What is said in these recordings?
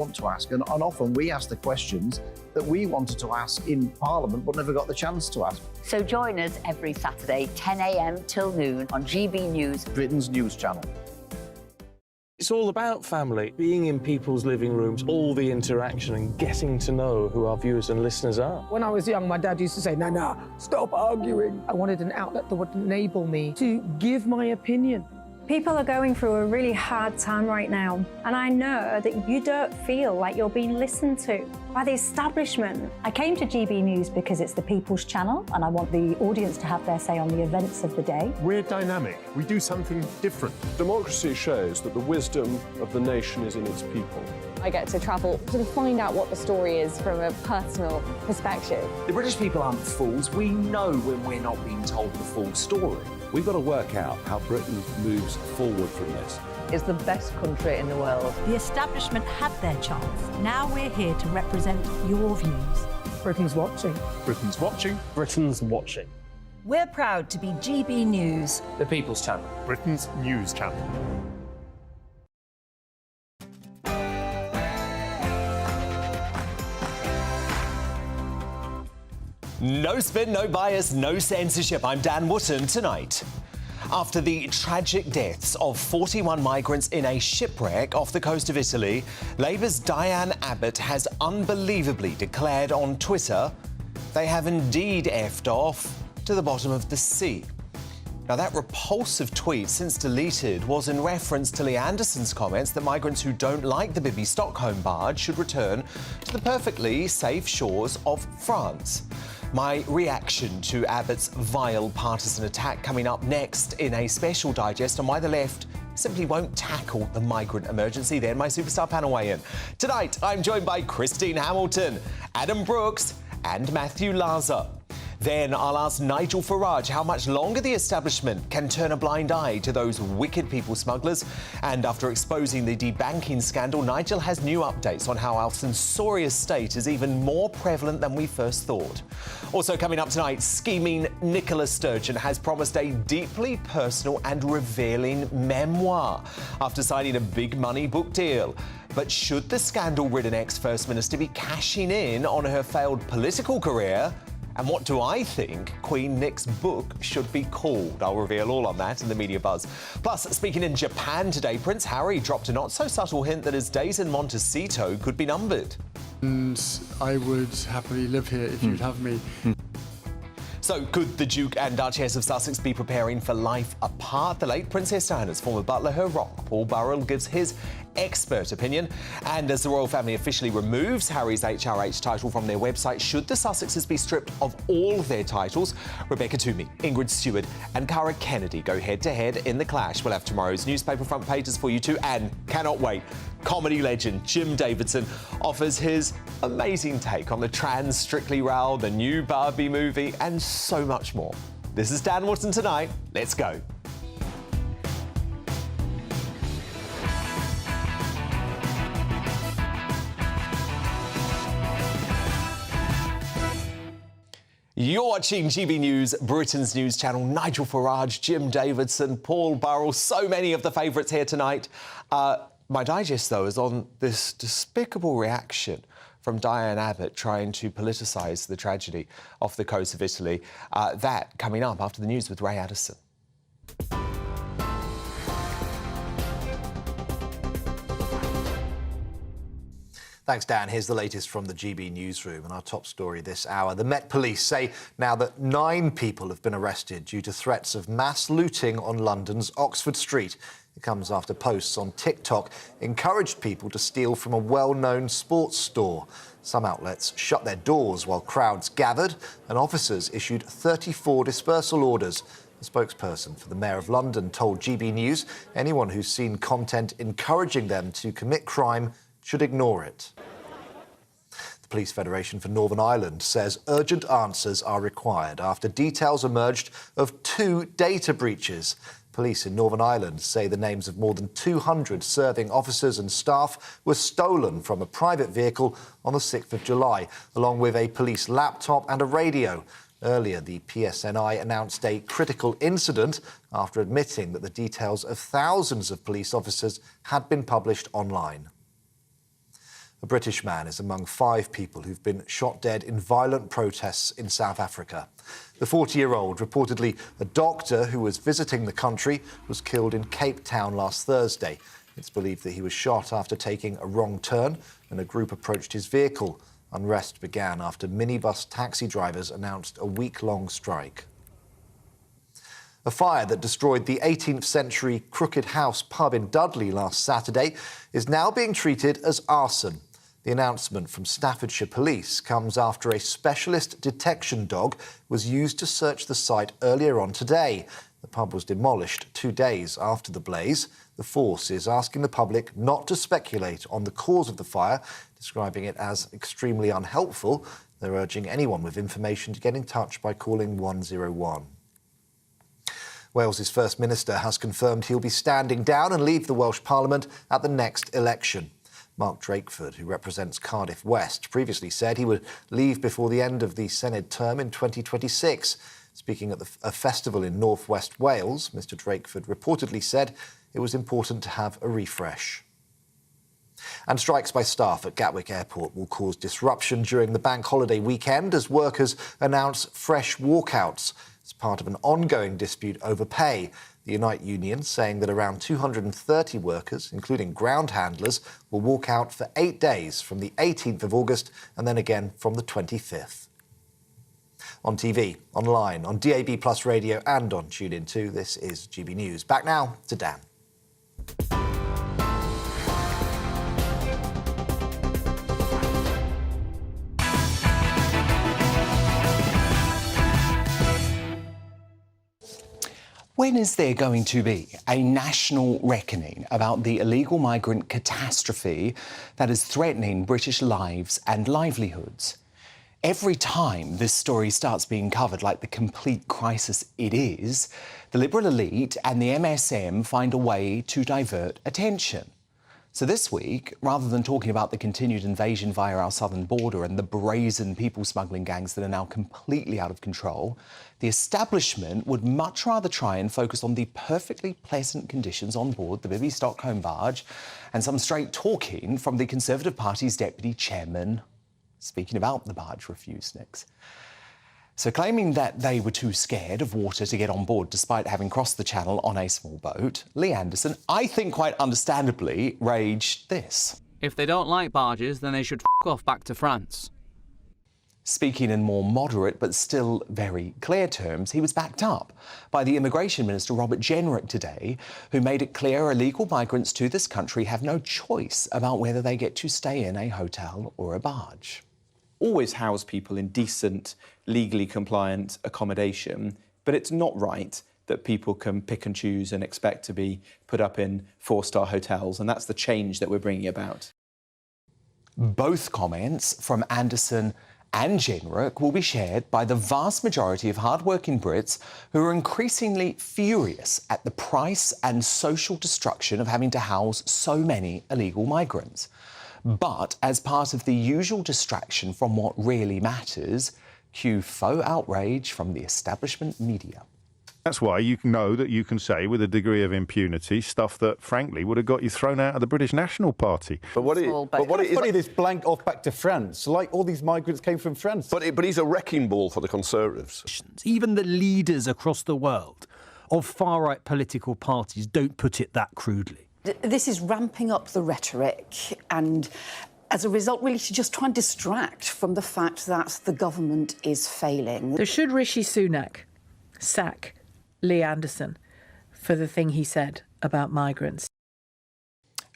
want to ask, and often we ask the questions that we wanted to ask in Parliament but never got the chance to ask. So join us every Saturday, 10 a.m. till noon on GB News, Britain's news channel. It's all about family, being in people's living rooms, all the interaction and getting to know who our viewers and listeners are. When I was young, my dad used to say, "Nana, stop arguing." I wanted an outlet that would enable me to give my opinion. People are going through a really hard time right now, and I know that you don't feel like you're being listened to by the establishment. I came to GB News because it's the people's channel and I want the audience to have their say on the events of the day. We're dynamic. We do something different. Democracy shows that the wisdom of the nation is in its people. I get to travel to find out what the story is from a personal perspective. The British people aren't fools. We know when we're not being told the full story. We've got to work out how Britain moves forward from this. It's the best country in the world. The establishment had their chance. Now we're here to represent your views. Britain's watching. Britain's watching. Britain's watching. We're proud to be GB News. The People's Channel. Britain's news channel. No spin, no bias, no censorship. I'm Dan Wootton tonight. After the tragic deaths of 41 migrants in a shipwreck off the coast of Italy, Labour's Diane Abbott has unbelievably declared on Twitter they have indeed effed off to the bottom of the sea. Now, that repulsive tweet, since deleted, was in reference to Lee Anderson's comments that migrants who don't like the Bibi Stockholm barge should return to the perfectly safe shores of France. My reaction to Abbott's vile partisan attack coming up next in a special digest on why the left simply won't tackle the migrant emergency. Then my superstar panel weigh-in. Tonight, I'm joined by Christine Hamilton, Adam Brooks and Matthew Laza. Then I'll ask Nigel Farage how much longer the establishment can turn a blind eye to those wicked people smugglers. And after exposing the debanking scandal, Nigel has new updates on how our censorious state is even more prevalent than we first thought. Also coming up tonight, scheming Nicola Sturgeon has promised a deeply personal and revealing memoir after signing a big money book deal. But should the scandal-ridden ex-First Minister be cashing in on her failed political career? And what do I think Queen Nick's book should be called? I'll reveal all on that in the media buzz. Plus, speaking in Japan today, Prince Harry dropped a not-so-subtle hint that his days in Montecito could be numbered. And I would happily live here if you'd have me. So, could the Duke and Duchess of Sussex be preparing for life apart? The late Princess Diana's former butler, her rock, Paul Burrell, gives his expert opinion. And as the royal family officially removes Harry's HRH title from their website, should the Sussexes be stripped of all their titles? Rebecca Toomey, Ingrid Stewart and Cara Kennedy go head-to-head in the clash. We'll have tomorrow's newspaper front pages for you too, and cannot wait, comedy legend Jim Davidson offers his amazing take on the trans Strictly row, the new Barbie movie, and so much more. This is Dan Wootton Tonight. Let's go. You're watching GB News, Britain's news channel. Nigel Farage, Jim Davidson, Paul Burrell, so many of the favourites here tonight. My digest, though, is on this despicable reaction from Diane Abbott trying to politicise the tragedy off the coast of Italy. That coming up after the news with Ray Addison. Thanks, Dan. Here's the latest from the GB newsroom and our top story this hour. The Met Police say now that 9 people have been arrested due to threats of mass looting on London's Oxford Street. It comes after posts on TikTok encouraged people to steal from a well-known sports store. Some outlets shut their doors while crowds gathered, and officers issued 34 dispersal orders. A spokesperson for the Mayor of London told GB News anyone who's seen content encouraging them to commit crime should ignore it. The Police Federation for Northern Ireland says urgent answers are required after details emerged of 2 data breaches. Police in Northern Ireland say the names of more than 200 serving officers and staff were stolen from a private vehicle on the 6th of July, along with a police laptop and a radio. Earlier, the PSNI announced a critical incident after admitting that the details of thousands of police officers had been published online. A British man is among 5 people who've been shot dead in violent protests in South Africa. The 40-year-old, reportedly a doctor who was visiting the country, was killed in Cape Town last Thursday. It's believed that he was shot after taking a wrong turn when a group approached his vehicle. Unrest began after minibus taxi drivers announced a week-long strike. A fire that destroyed the 18th century Crooked House pub in Dudley last Saturday is now being treated as arson. The announcement from Staffordshire Police comes after a specialist detection dog was used to search the site earlier on today. The pub was demolished 2 days after the blaze. The force is asking the public not to speculate on the cause of the fire, describing it as extremely unhelpful. They're urging anyone with information to get in touch by calling 101. Wales's First Minister has confirmed he'll be standing down and leave the Welsh Parliament at the next election. Mark Drakeford, who represents Cardiff West, previously said he would leave before the end of the Senedd term in 2026. Speaking at a festival in North West Wales, Mr Drakeford reportedly said it was important to have a refresh. And strikes by staff at Gatwick Airport will cause disruption during the bank holiday weekend as workers announce fresh walkouts as part of an ongoing dispute over pay. The Unite Union saying that around 230 workers, including ground handlers, will walk out for 8 days from the 18th of August and then again from the 25th. On TV, online, on DAB Plus Radio and on TuneIn 2, this is GB News. Back now to Dan. When is there going to be a national reckoning about the illegal migrant catastrophe that is threatening British lives and livelihoods? Every time this story starts being covered like the complete crisis it is, the Liberal elite and the MSM find a way to divert attention. So this week, rather than talking about the continued invasion via our southern border and the brazen people smuggling gangs that are now completely out of control, the establishment would much rather try and focus on the perfectly pleasant conditions on board the Bibby Stockholm barge and some straight talking from the Conservative Party's deputy chairman, speaking about the barge refuseniks. So claiming that they were too scared of water to get on board despite having crossed the channel on a small boat, Lee Anderson, I think quite understandably, raged this. If they don't like barges, then they should f*** off back to France. Speaking in more moderate but still very clear terms, he was backed up by the Immigration Minister Robert Jenrick today, who made it clear illegal migrants to this country have no choice about whether they get to stay in a hotel or a barge. Always house people in decent, legally compliant accommodation, but it's not right that people can pick and choose and expect to be put up in 4-star hotels, and that's the change that we're bringing about. Both comments from Anderson and Jenrick will be shared by the vast majority of hard-working Brits who are increasingly furious at the price and social destruction of having to house so many illegal migrants. But as part of the usual distraction from what really matters, cue faux outrage from the establishment media. That's why you know that you can say with a degree of impunity stuff that, frankly, would have got you thrown out of the British National Party. But what is funny, this blank off back to France, like all these migrants came from France. But he's a wrecking ball for the Conservatives. Even the leaders across the world of far-right political parties don't put it that crudely. This is ramping up the rhetoric and, as a result, really to just try and distract from the fact that the government is failing. So should Rishi Sunak sack Lee Anderson for the thing he said about migrants?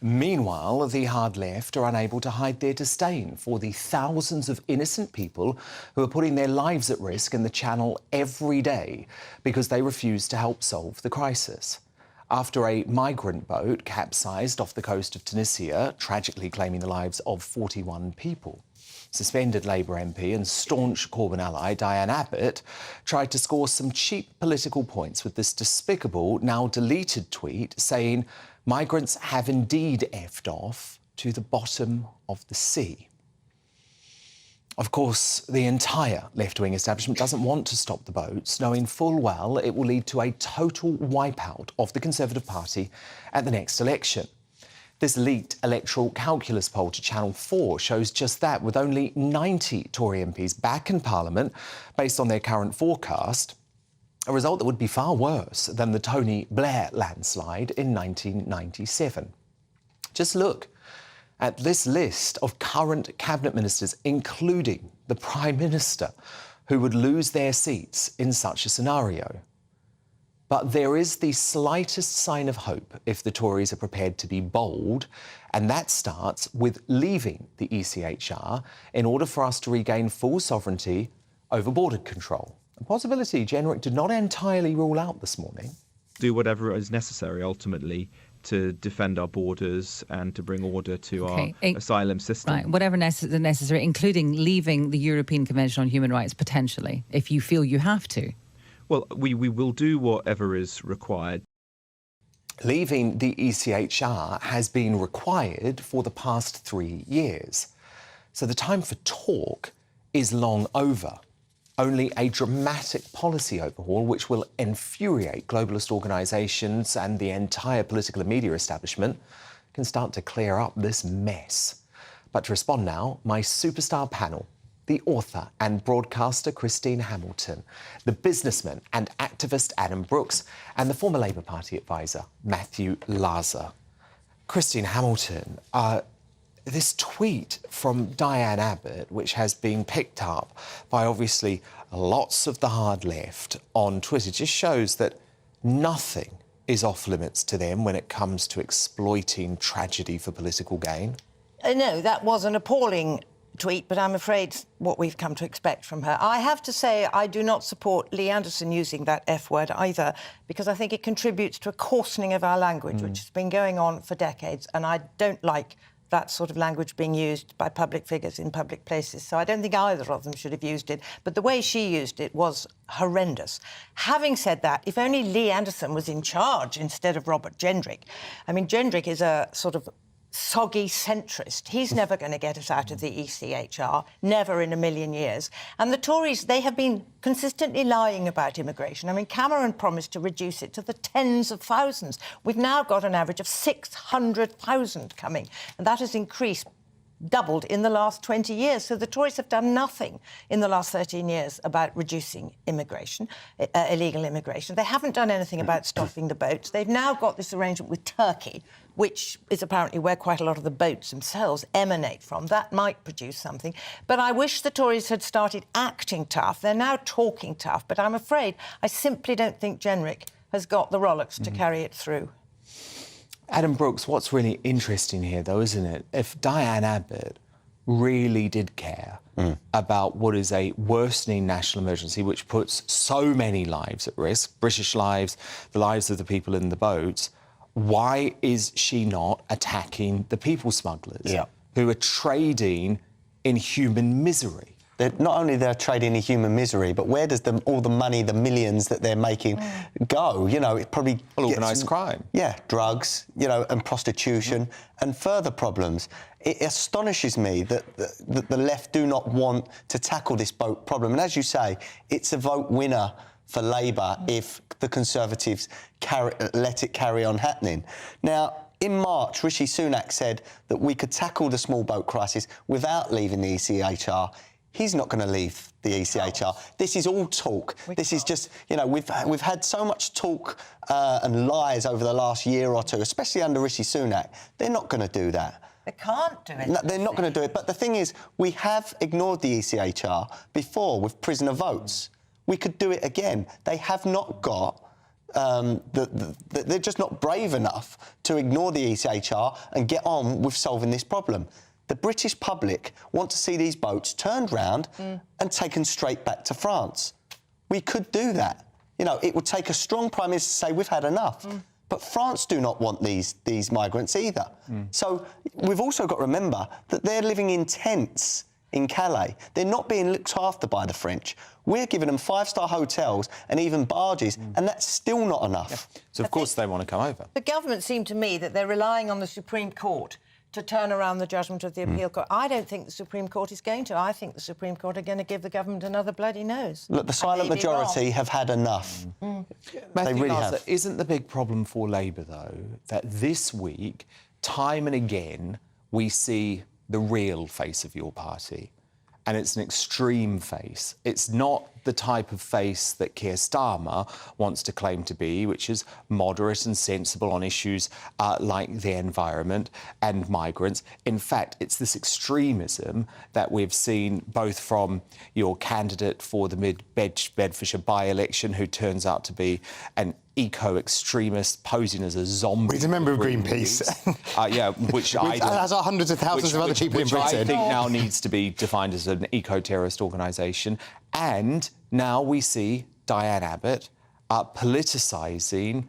Meanwhile, the hard left are unable to hide their disdain for the thousands of innocent people who are putting their lives at risk in the Channel every day because they refuse to help solve the crisis. After a migrant boat capsized off the coast of Tunisia, tragically claiming the lives of 41 people, suspended Labour MP and staunch Corbyn ally Diane Abbott tried to score some cheap political points with this despicable, now deleted tweet saying migrants have indeed effed off to the bottom of the sea. Of course, the entire left-wing establishment doesn't want to stop the boats, knowing full well it will lead to a total wipeout of the Conservative Party at the next election. This leaked electoral calculus poll to Channel 4 shows just that, with only 90 Tory MPs back in Parliament based on their current forecast, a result that would be far worse than the Tony Blair landslide in 1997. Just look at this list of current cabinet ministers, including the Prime Minister, who would lose their seats in such a scenario. But there is the slightest sign of hope if the Tories are prepared to be bold, and that starts with leaving the ECHR in order for us to regain full sovereignty over border control. A possibility Jenrick did not entirely rule out this morning. Do whatever is necessary, ultimately, to defend our borders and to bring order to our asylum system. Right, whatever necessary, including leaving the European Convention on Human Rights, potentially, if you feel you have to. Well, we will do whatever is required. Leaving the ECHR has been required for the past 3 years. So the time for talk is long over. Only a dramatic policy overhaul, which will infuriate globalist organisations and the entire political and media establishment, can start to clear up this mess. But to respond now, my superstar panel: the author and broadcaster Christine Hamilton, the businessman and activist Adam Brooks, and the former Labour Party advisor Matthew Laza. Christine Hamilton, this tweet from Diane Abbott, which has been picked up by obviously lots of the hard left on Twitter, just shows that nothing is off limits to them when it comes to exploiting tragedy for political gain. No, that was an appalling tweet, but I'm afraid what we've come to expect from her. I have to say I do not support Lee Anderson using that F word either, because I think it contributes to a coarsening of our language, which has been going on for decades, and I don't like that sort of language being used by public figures in public places. So I don't think either of them should have used it. But the way she used it was horrendous. Having said that, if only Lee Anderson was in charge instead of Robert Jenrick. I mean, Jenrick is a sort of soggy centrist. He's never going to get us out of the ECHR, never in a million years. And the Tories, they have been consistently lying about immigration. I mean, Cameron promised to reduce it to the tens of thousands. We've now got an average of 600,000 coming, and that has increased, doubled in the last 20 years. So the Tories have done nothing in the last 13 years about reducing immigration, illegal immigration. They haven't done anything about stopping the boats. They've now got this arrangement with Turkey, which is apparently where quite a lot of the boats themselves emanate from. That might produce something. But I wish the Tories had started acting tough. They're now talking tough, but I'm afraid I simply don't think Jenrick has got the rollicks to carry it through. Adam Brooks, what's really interesting here, though, isn't it? If Diane Abbott really did care about what is a worsening national emergency, which puts so many lives at risk, British lives, the lives of the people in the boats, why is she not attacking the people smugglers who are trading in human misery? Not only they're trading in human misery, but where does all the money, the millions that they're making go? You know, it probably organised crime. Yeah, drugs, you know, and prostitution and further problems. It astonishes me that the left do not want to tackle this boat problem. And as you say, it's a vote winner for Labour if the Conservatives let it carry on happening. Now, in March, Rishi Sunak said that we could tackle the small boat crisis without leaving the ECHR. He's not going to leave the ECHR. This is all talk. This is just, you know, we've had so much talk and lies over the last year or two, especially under Rishi Sunak. They're not going to do that. They can't do it. No, they're not going to do it. But the thing is, we have ignored the ECHR before with prisoner votes. We could do it again. They have not got... they're just not brave enough to ignore the ECHR and get on with solving this problem. The British public want to see these boats turned round and taken straight back to France. We could do that. You know, it would take a strong Prime Minister to say, we've had enough. But France do not want these migrants either. So we've also got to remember that they're living in tents in Calais. They're not being looked after by the French. We're giving them five-star hotels and even barges, and that's still not enough. So, of course, they want to come over. The government seemed to me that they're relying on the Supreme Court to turn around the judgment of the appeal court. I don't think the Supreme Court is going to. I think the Supreme Court are going to give the government another bloody nose. Look, the silent majority have had enough. Matthew, they really have. Isn't the big problem for Labour, though, that this week time and again, we see the real face of your party. And it's an extreme face. It's not the type of face that Keir Starmer wants to claim to be, which is moderate and sensible on issues like the environment and migrants. In fact, it's this extremism that we've seen both from your candidate for the Bedfordshire by-election, who turns out to be an eco-extremist posing as a zombie. He's a member of Greenpeace. Yeah, which as are hundreds of thousands of other people in Britain. I think now needs to be defined as an eco-terrorist organisation. And now we see Diane Abbott politicising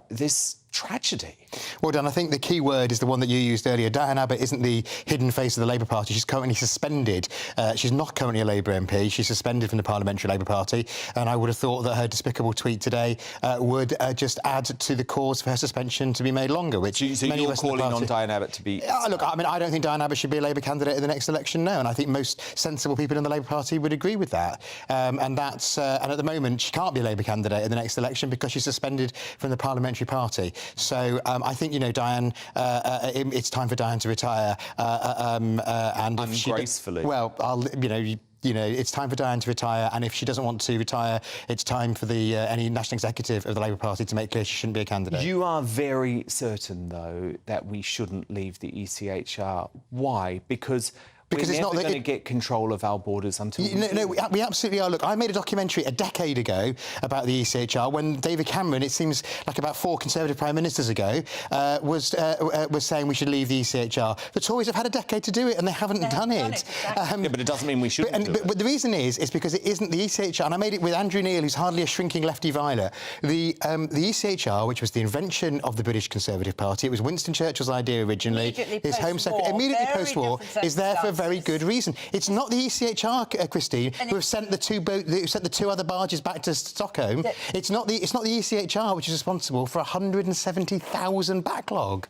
this tragedy. Well done. I think the key word is the one that you used earlier. Diane Abbott isn't the hidden face of the Labour Party. She's currently suspended. She's not currently a Labour MP. She's suspended from the Parliamentary Labour Party. And I would have thought that her despicable tweet today would just add to the cause for her suspension to be made longer, which so many you're of us in the calling party... on Diane Abbott to be... Look, I mean, I don't think Diane Abbott should be a Labour candidate in the next election, no. And I think most sensible people in the Labour Party would agree with that. And at the moment, she can't be a Labour candidate in the next election because she's suspended from the Parliamentary Party. So I think, you know, Diane, it's time for Diane to retire. And ungracefully. It's time for Diane to retire, and if she doesn't want to retire, it's time for any national executive of the Labour Party to make clear she shouldn't be a candidate. You are very certain, though, that we shouldn't leave the ECHR. Why? Because we're never going to get control of our borders until we absolutely are. Look, I made a documentary a decade ago about the ECHR when David Cameron, it seems like about 4 Conservative Prime Ministers ago, was saying we should leave the ECHR. The Tories have had a decade to do it and they haven't done it. Exactly. Yeah, but it doesn't mean we shouldn't do it. But the reason is because it isn't the ECHR, and I made it with Andrew Neil, who's hardly a shrinking lefty violet. The ECHR, which was the invention of the British Conservative Party, it was Winston Churchill's idea originally. His Home Secretary, immediately post-war, is there for a very good reason. It's not the ECHR, Christine, who have sent the 2 other barges back to Stockholm. It's not the ECHR which is responsible for 170,000 backlog.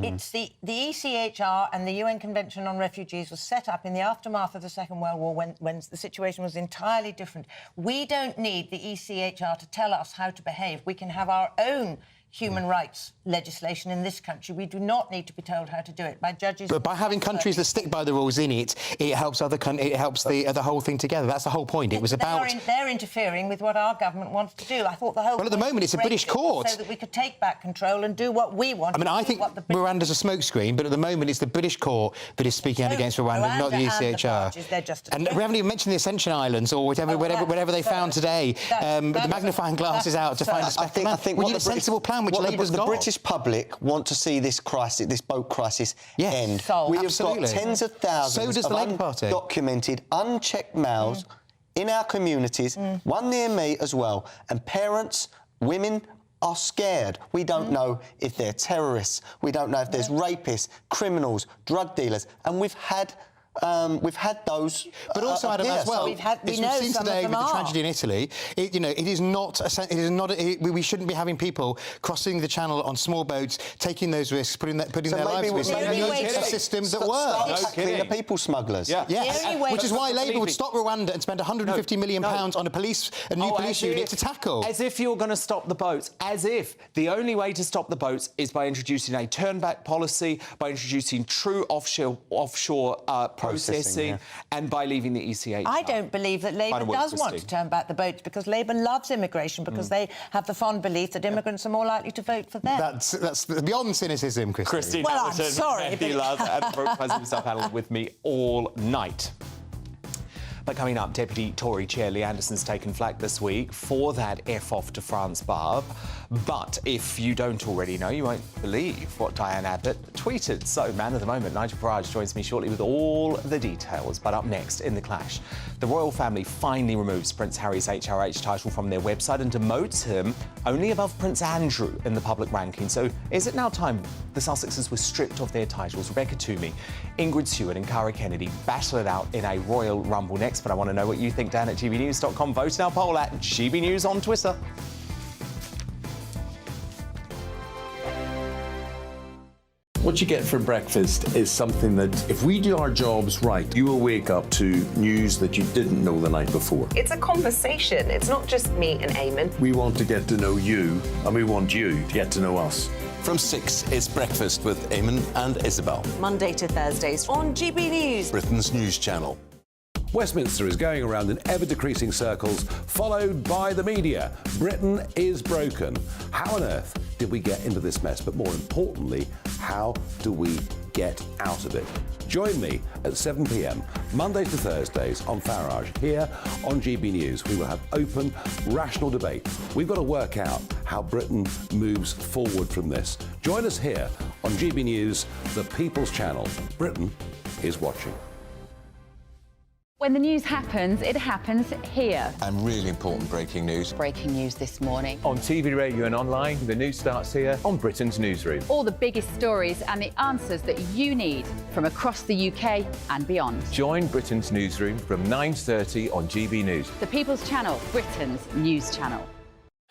It's the ECHR and the UN Convention on Refugees was set up in the aftermath of the Second World War when the situation was entirely different. We don't need the ECHR to tell us how to behave. We can have our own human rights legislation in this country. We do not need to be told how to do it by judges. But by having countries that stick by the rules in it, it helps other countries. It helps the whole thing together. That's the whole point. It was about. They're interfering with what our government wants to do. I thought the whole. Well, at the moment, it's a British court, so that we could take back control and do what we want. I mean, I think Rwanda's a smokescreen, but at the moment, it's the British court that is speaking out against Rwanda, not the ECHR. And we haven't even mentioned the Ascension Islands or whatever they found today. The magnifying glass is out to find a speck of man. I think we need a sensible plan, which Labour's got. The British public want to see this crisis, this boat crisis, end. We have got tens of thousands of undocumented, unchecked mouths in our communities, one near me as well, and parents, women are scared. We don't know if they're terrorists. We don't know if there's rapists, criminals, drug dealers, and we've had those. But also, Adam, as well, we've seen today with the tragedy in Italy. We shouldn't be having people crossing the channel on small boats, taking those risks, putting their lives at risk. It's a system that works. Tackling the people smugglers. Yes, which is why Labour would stop Rwanda and spend £150 million on a new police unit to tackle. As if you're going to stop the boats. As if the only way to stop the boats is by introducing a turn-back policy, by introducing true offshore processing and by leaving the ECHR. I don't beyond that Labour does want to turn back the boats because Labour loves immigration, because they have the fond belief that immigrants are more likely to vote for them. That's beyond cynicism, Christine. Well, I'm sorry. And Brooke President himself panelled with me all night. But coming up, Deputy Tory Chair Lee Anderson's taken flak this week for that F off to France barb. But if you don't already know, you won't believe what Diane Abbott tweeted. So, man of the moment, Nigel Farage joins me shortly with all the details. But up next, in the clash, the royal family finally removes Prince Harry's HRH title from their website and demotes him only above Prince Andrew in the public ranking. So, is it now time the Sussexes were stripped of their titles? Rebecca Toomey, Ingrid Seward and Cara Kennedy battle it out in a royal rumble next. But I want to know what you think. Dan at gbnews.com. Vote in our poll at GBNews on Twitter. What you get for breakfast is something that, if we do our jobs right, you will wake up to news that you didn't know the night before. It's a conversation. It's not just me and Eamon. We want to get to know you, and we want you to get to know us. From 6, it's Breakfast with Eamon and Isabel. Monday to Thursdays on GB News, Britain's news channel. Westminster is going around in ever-decreasing circles, followed by the media. Britain is broken. How on earth did we get into this mess? But more importantly, how do we get out of it? Join me at 7 p.m, Mondays to Thursdays on Farage, here on GB News. We will have open, rational debate. We've got to work out how Britain moves forward from this. Join us here on GB News, the People's Channel. Britain is watching. When the news happens, it happens here. And really important breaking news. Breaking news this morning. On TV, radio and online, the news starts here on Britain's Newsroom. All the biggest stories and the answers that you need from across the UK and beyond. Join Britain's Newsroom from 9:30 on GB News. The People's Channel, Britain's news channel.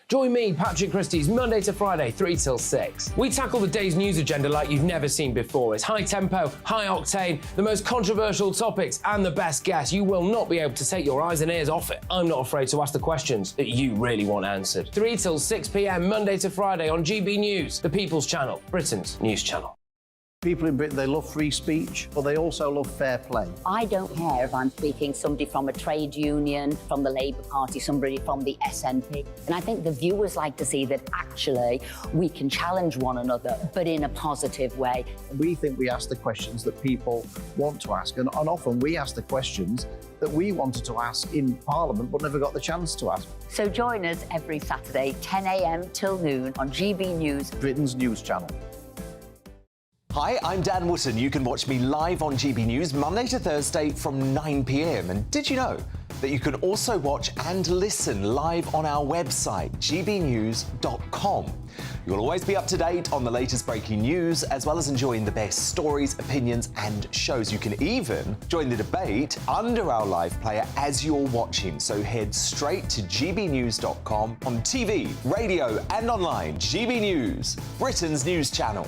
Join me, Patrick Christie's, Monday to Friday, 3 till 6. We tackle the day's news agenda like you've never seen before. It's high tempo, high octane, the most controversial topics and the best guests. You will not be able to take your eyes and ears off it. I'm not afraid to ask the questions that you really want answered. 3 till 6 p.m, Monday to Friday on GB News, the People's Channel, Britain's news channel. People in Britain, they love free speech, but they also love fair play. I don't care if I'm speaking somebody from a trade union, from the Labour Party, somebody from the SNP. And I think the viewers like to see that actually we can challenge one another, but in a positive way. We think we ask the questions that people want to ask, and often we ask the questions that we wanted to ask in Parliament but never got the chance to ask. So join us every Saturday, 10 a.m. till noon on GB News, Britain's news channel. Hi, I'm Dan Wootton. You can watch me live on GB News Monday to Thursday from 9 p.m. And did you know that you can also watch and listen live on our website, gbnews.com. You'll always be up to date on the latest breaking news, as well as enjoying the best stories, opinions and shows. You can even join the debate under our live player as you're watching. So head straight to gbnews.com on TV, radio and online. GB News, Britain's news channel.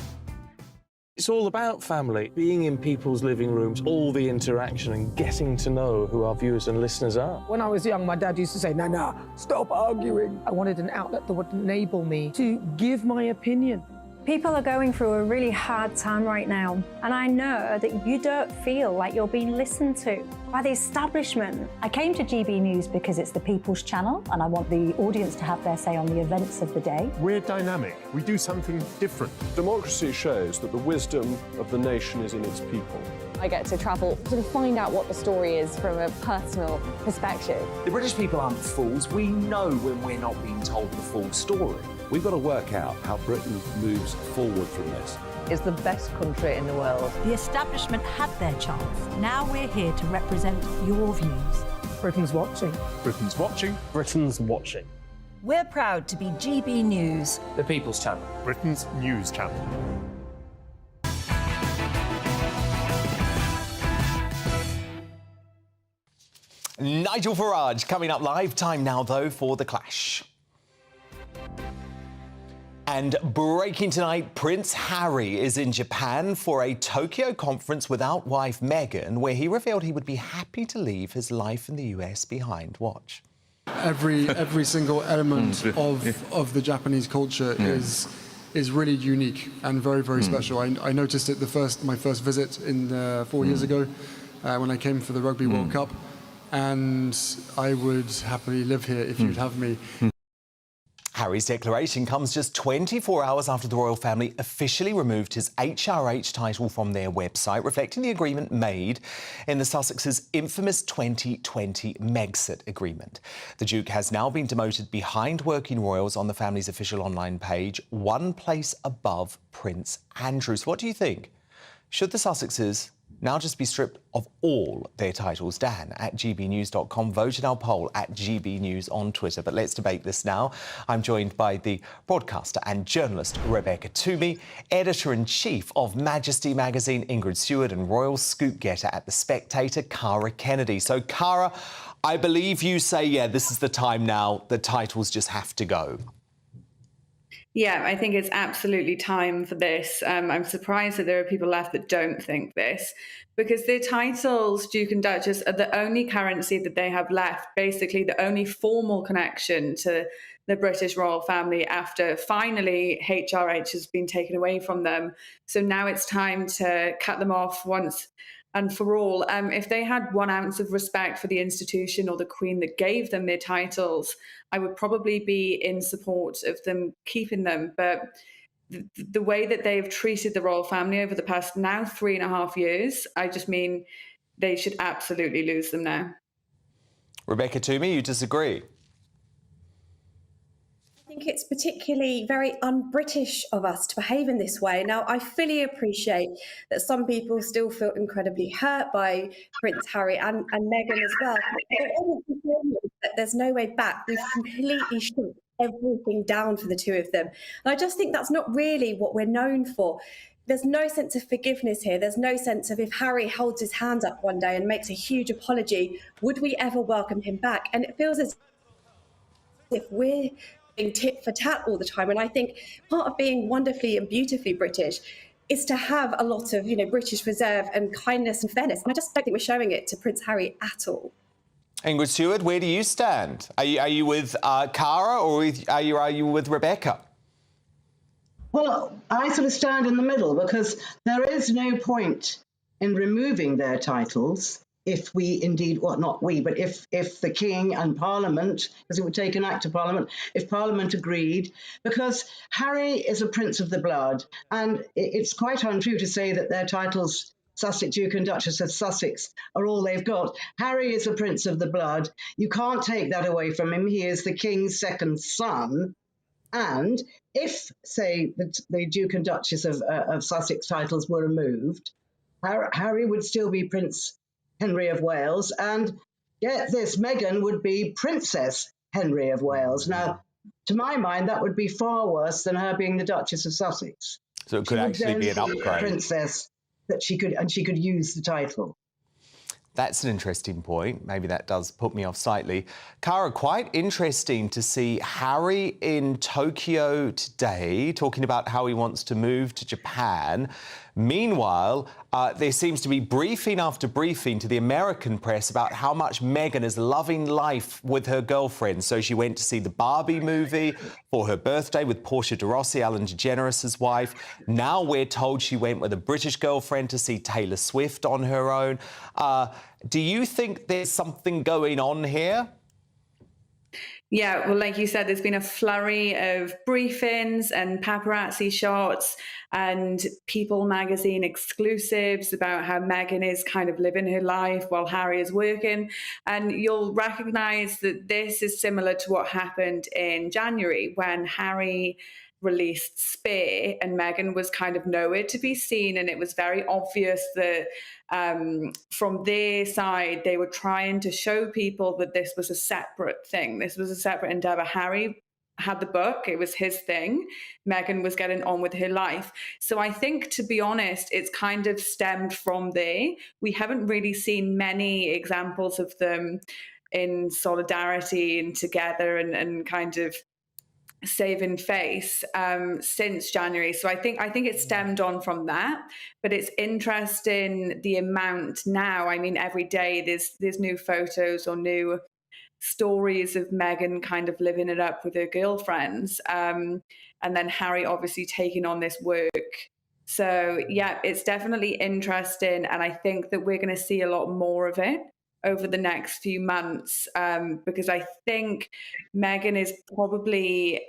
It's all about family, being in people's living rooms, all the interaction and getting to know who our viewers and listeners are. When I was young, my dad used to say, "Nana, stop arguing." I wanted an outlet that would enable me to give my opinion. People are going through a really hard time right now, and I know that you don't feel like you're being listened to by the establishment. I came to GB News because it's the People's Channel, and I want the audience to have their say on the events of the day. We're dynamic. We do something different. Democracy shows that the wisdom of the nation is in its people. I get to travel to find out what the story is from a personal perspective. The British people aren't fools. We know when we're not being told the full story. We've got to work out how Britain moves forward from this. It's the best country in the world. The establishment had their chance. Now we're here to represent your views. Britain's watching. Britain's watching. Britain's watching. We're proud to be GB News, the People's Channel, Britain's news channel. Nigel Farage coming up live. Time now, though, for The Clash. And breaking tonight, Prince Harry is in Japan for a Tokyo conference without wife Meghan, where he revealed he would be happy to leave his life in the US behind. Watch. Every single element of the Japanese culture is really unique and very special. I noticed it my first visit in 4 years ago when I came for the Rugby World Cup, and I would happily live here if you'd have me. Harry's declaration comes just 24 hours after the royal family officially removed his HRH title from their website, reflecting the agreement made in the Sussexes' infamous 2020 Megxit agreement. The Duke has now been demoted behind working royals on the family's official online page, one place above Prince Andrew. So what do you think? Should the Sussexes now just be stripped of all their titles? Dan at gbnews.com. Vote in our poll at GBNews on Twitter. But let's debate this now. I'm joined by the broadcaster and journalist Rebecca Toomey, editor-in-chief of Majesty magazine Ingrid Stewart, and royal scoop getter at The Spectator, Cara Kennedy. So, Cara, I believe you say, yeah, this is the time now. The titles just have to go. Yeah, I think it's absolutely time for this. I'm surprised that there are people left that don't think this, because their titles, Duke and Duchess, are the only currency that they have left, basically the only formal connection to the British royal family after finally HRH has been taken away from them. So now it's time to cut them off once and for all. If they had 1 ounce of respect for the institution or the Queen that gave them their titles, I would probably be in support of them keeping them. But the way that they've treated the royal family over the past now 3.5 years, I just mean they should absolutely lose them now. Rebecca Toomey, you disagree? I think it's particularly very un-British of us to behave in this way. Now, I fully appreciate that some people still feel incredibly hurt by Prince Harry and Meghan as well. But there's no way back. We've completely shut everything down for the two of them. And I just think that's not really what we're known for. There's no sense of forgiveness here. There's no sense of if Harry holds his hand up one day and makes a huge apology, would we ever welcome him back? And it feels as if we're being tit for tat all the time. And I think part of being wonderfully and beautifully British is to have a lot of, British reserve and kindness and fairness. And I just don't think we're showing it to Prince Harry at all. Ingrid Stewart, where do you stand? Are you with Cara or are you with Rebecca? Well, I sort of stand in the middle because there is no point in removing their titles if we indeed, well, not we, but if the King and Parliament, because it would take an act of Parliament, if Parliament agreed, because Harry is a prince of the blood, and it's quite untrue to say that their titles, Sussex Duke and Duchess of Sussex, are all they've got. Harry is a prince of the blood. You can't take that away from him. He is the King's second son. And if, say, the Duke and Duchess of Sussex titles were removed, Harry would still be Prince Henry of Wales, and get this, Meghan would be Princess Henry of Wales. Now, to my mind, that would be far worse than her being the Duchess of Sussex. So it could actually be an upgrade. Princess that she could use the title. That's an interesting point. Maybe that does put me off slightly. Cara, quite interesting to see Harry in Tokyo today talking about how he wants to move to Japan. Meanwhile, there seems to be briefing after briefing to the American press about how much Meghan is loving life with her girlfriends. So she went to see the Barbie movie for her birthday with Portia de Rossi, Ellen DeGeneres' wife. Now we're told she went with a British girlfriend to see Taylor Swift on her own. Do you think there's something going on here? Yeah, well, like you said, there's been a flurry of briefings and paparazzi shots and People magazine exclusives about how Meghan is kind of living her life while Harry is working. And you'll recognise that this is similar to what happened in January when Harry released Spear and Meghan was kind of nowhere to be seen, and it was very obvious that from their side they were trying to show people that this was a separate thing, this was a separate endeavour. Harry had the book, it was his thing, Meghan was getting on with her life. So I think, to be honest, it's kind of stemmed from there. We haven't really seen many examples of them in solidarity and together and kind of saving face since January. So I think it stemmed on from that. But it's interesting the amount now. I mean, every day there's new photos or new stories of Meghan kind of living it up with her girlfriends. And then Harry obviously taking on this work. So yeah, it's definitely interesting. And I think that we're going to see a lot more of it over the next few months, because I think Meghan is probably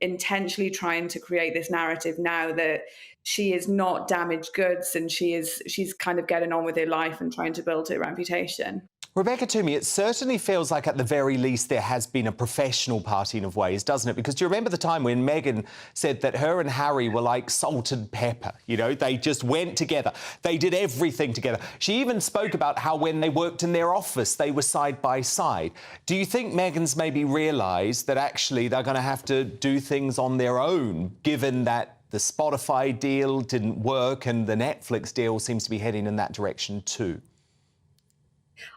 intentionally trying to create this narrative now that she is not damaged goods and she's kind of getting on with her life and trying to build her reputation. Rebecca Toomey, it certainly feels like at the very least there has been a professional parting of ways, doesn't it? Because do you remember the time when Meghan said that her and Harry were like salt and pepper? You know, they just went together. They did everything together. She even spoke about how when they worked in their office, they were side by side. Do you think Meghan's maybe realised that actually they're going to have to do things on their own, given that the Spotify deal didn't work and the Netflix deal seems to be heading in that direction too?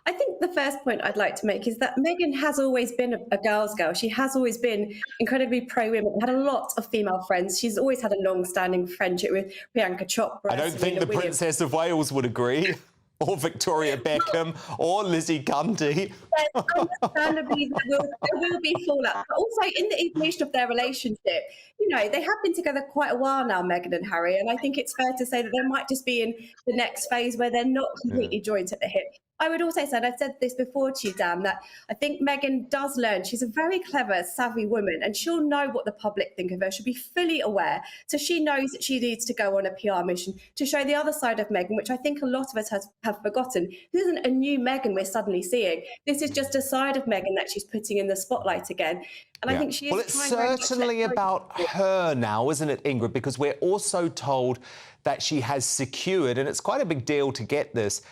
I think the first point I'd like to make is that Meghan has always been a girl's girl. She has always been incredibly pro-women, had a lot of female friends. She's always had a long-standing friendship with Priyanka Chopra. I don't think the Princess of Wales would agree. or Victoria Beckham or Lizzie Cundy. Understandably, there will be fallout. But also, in the evolution of their relationship, you know, they have been together quite a while now, Meghan and Harry, and I think it's fair to say that they might just be in the next phase where they're not completely joined at the hip. I would also say, and I've said this before to you, Dan, that I think Meghan does learn. She's a very clever, savvy woman, and she'll know what the public think of her. She'll be fully aware. So she knows that she needs to go on a PR mission to show the other side of Meghan, which I think a lot of us have forgotten. This isn't a new Meghan we're suddenly seeing. This is just a side of Meghan that she's putting in the spotlight again. And I think she is. Well, it's certainly about her now, isn't it, Ingrid? Because we're also told that she has secured, and it's quite a big deal to get this,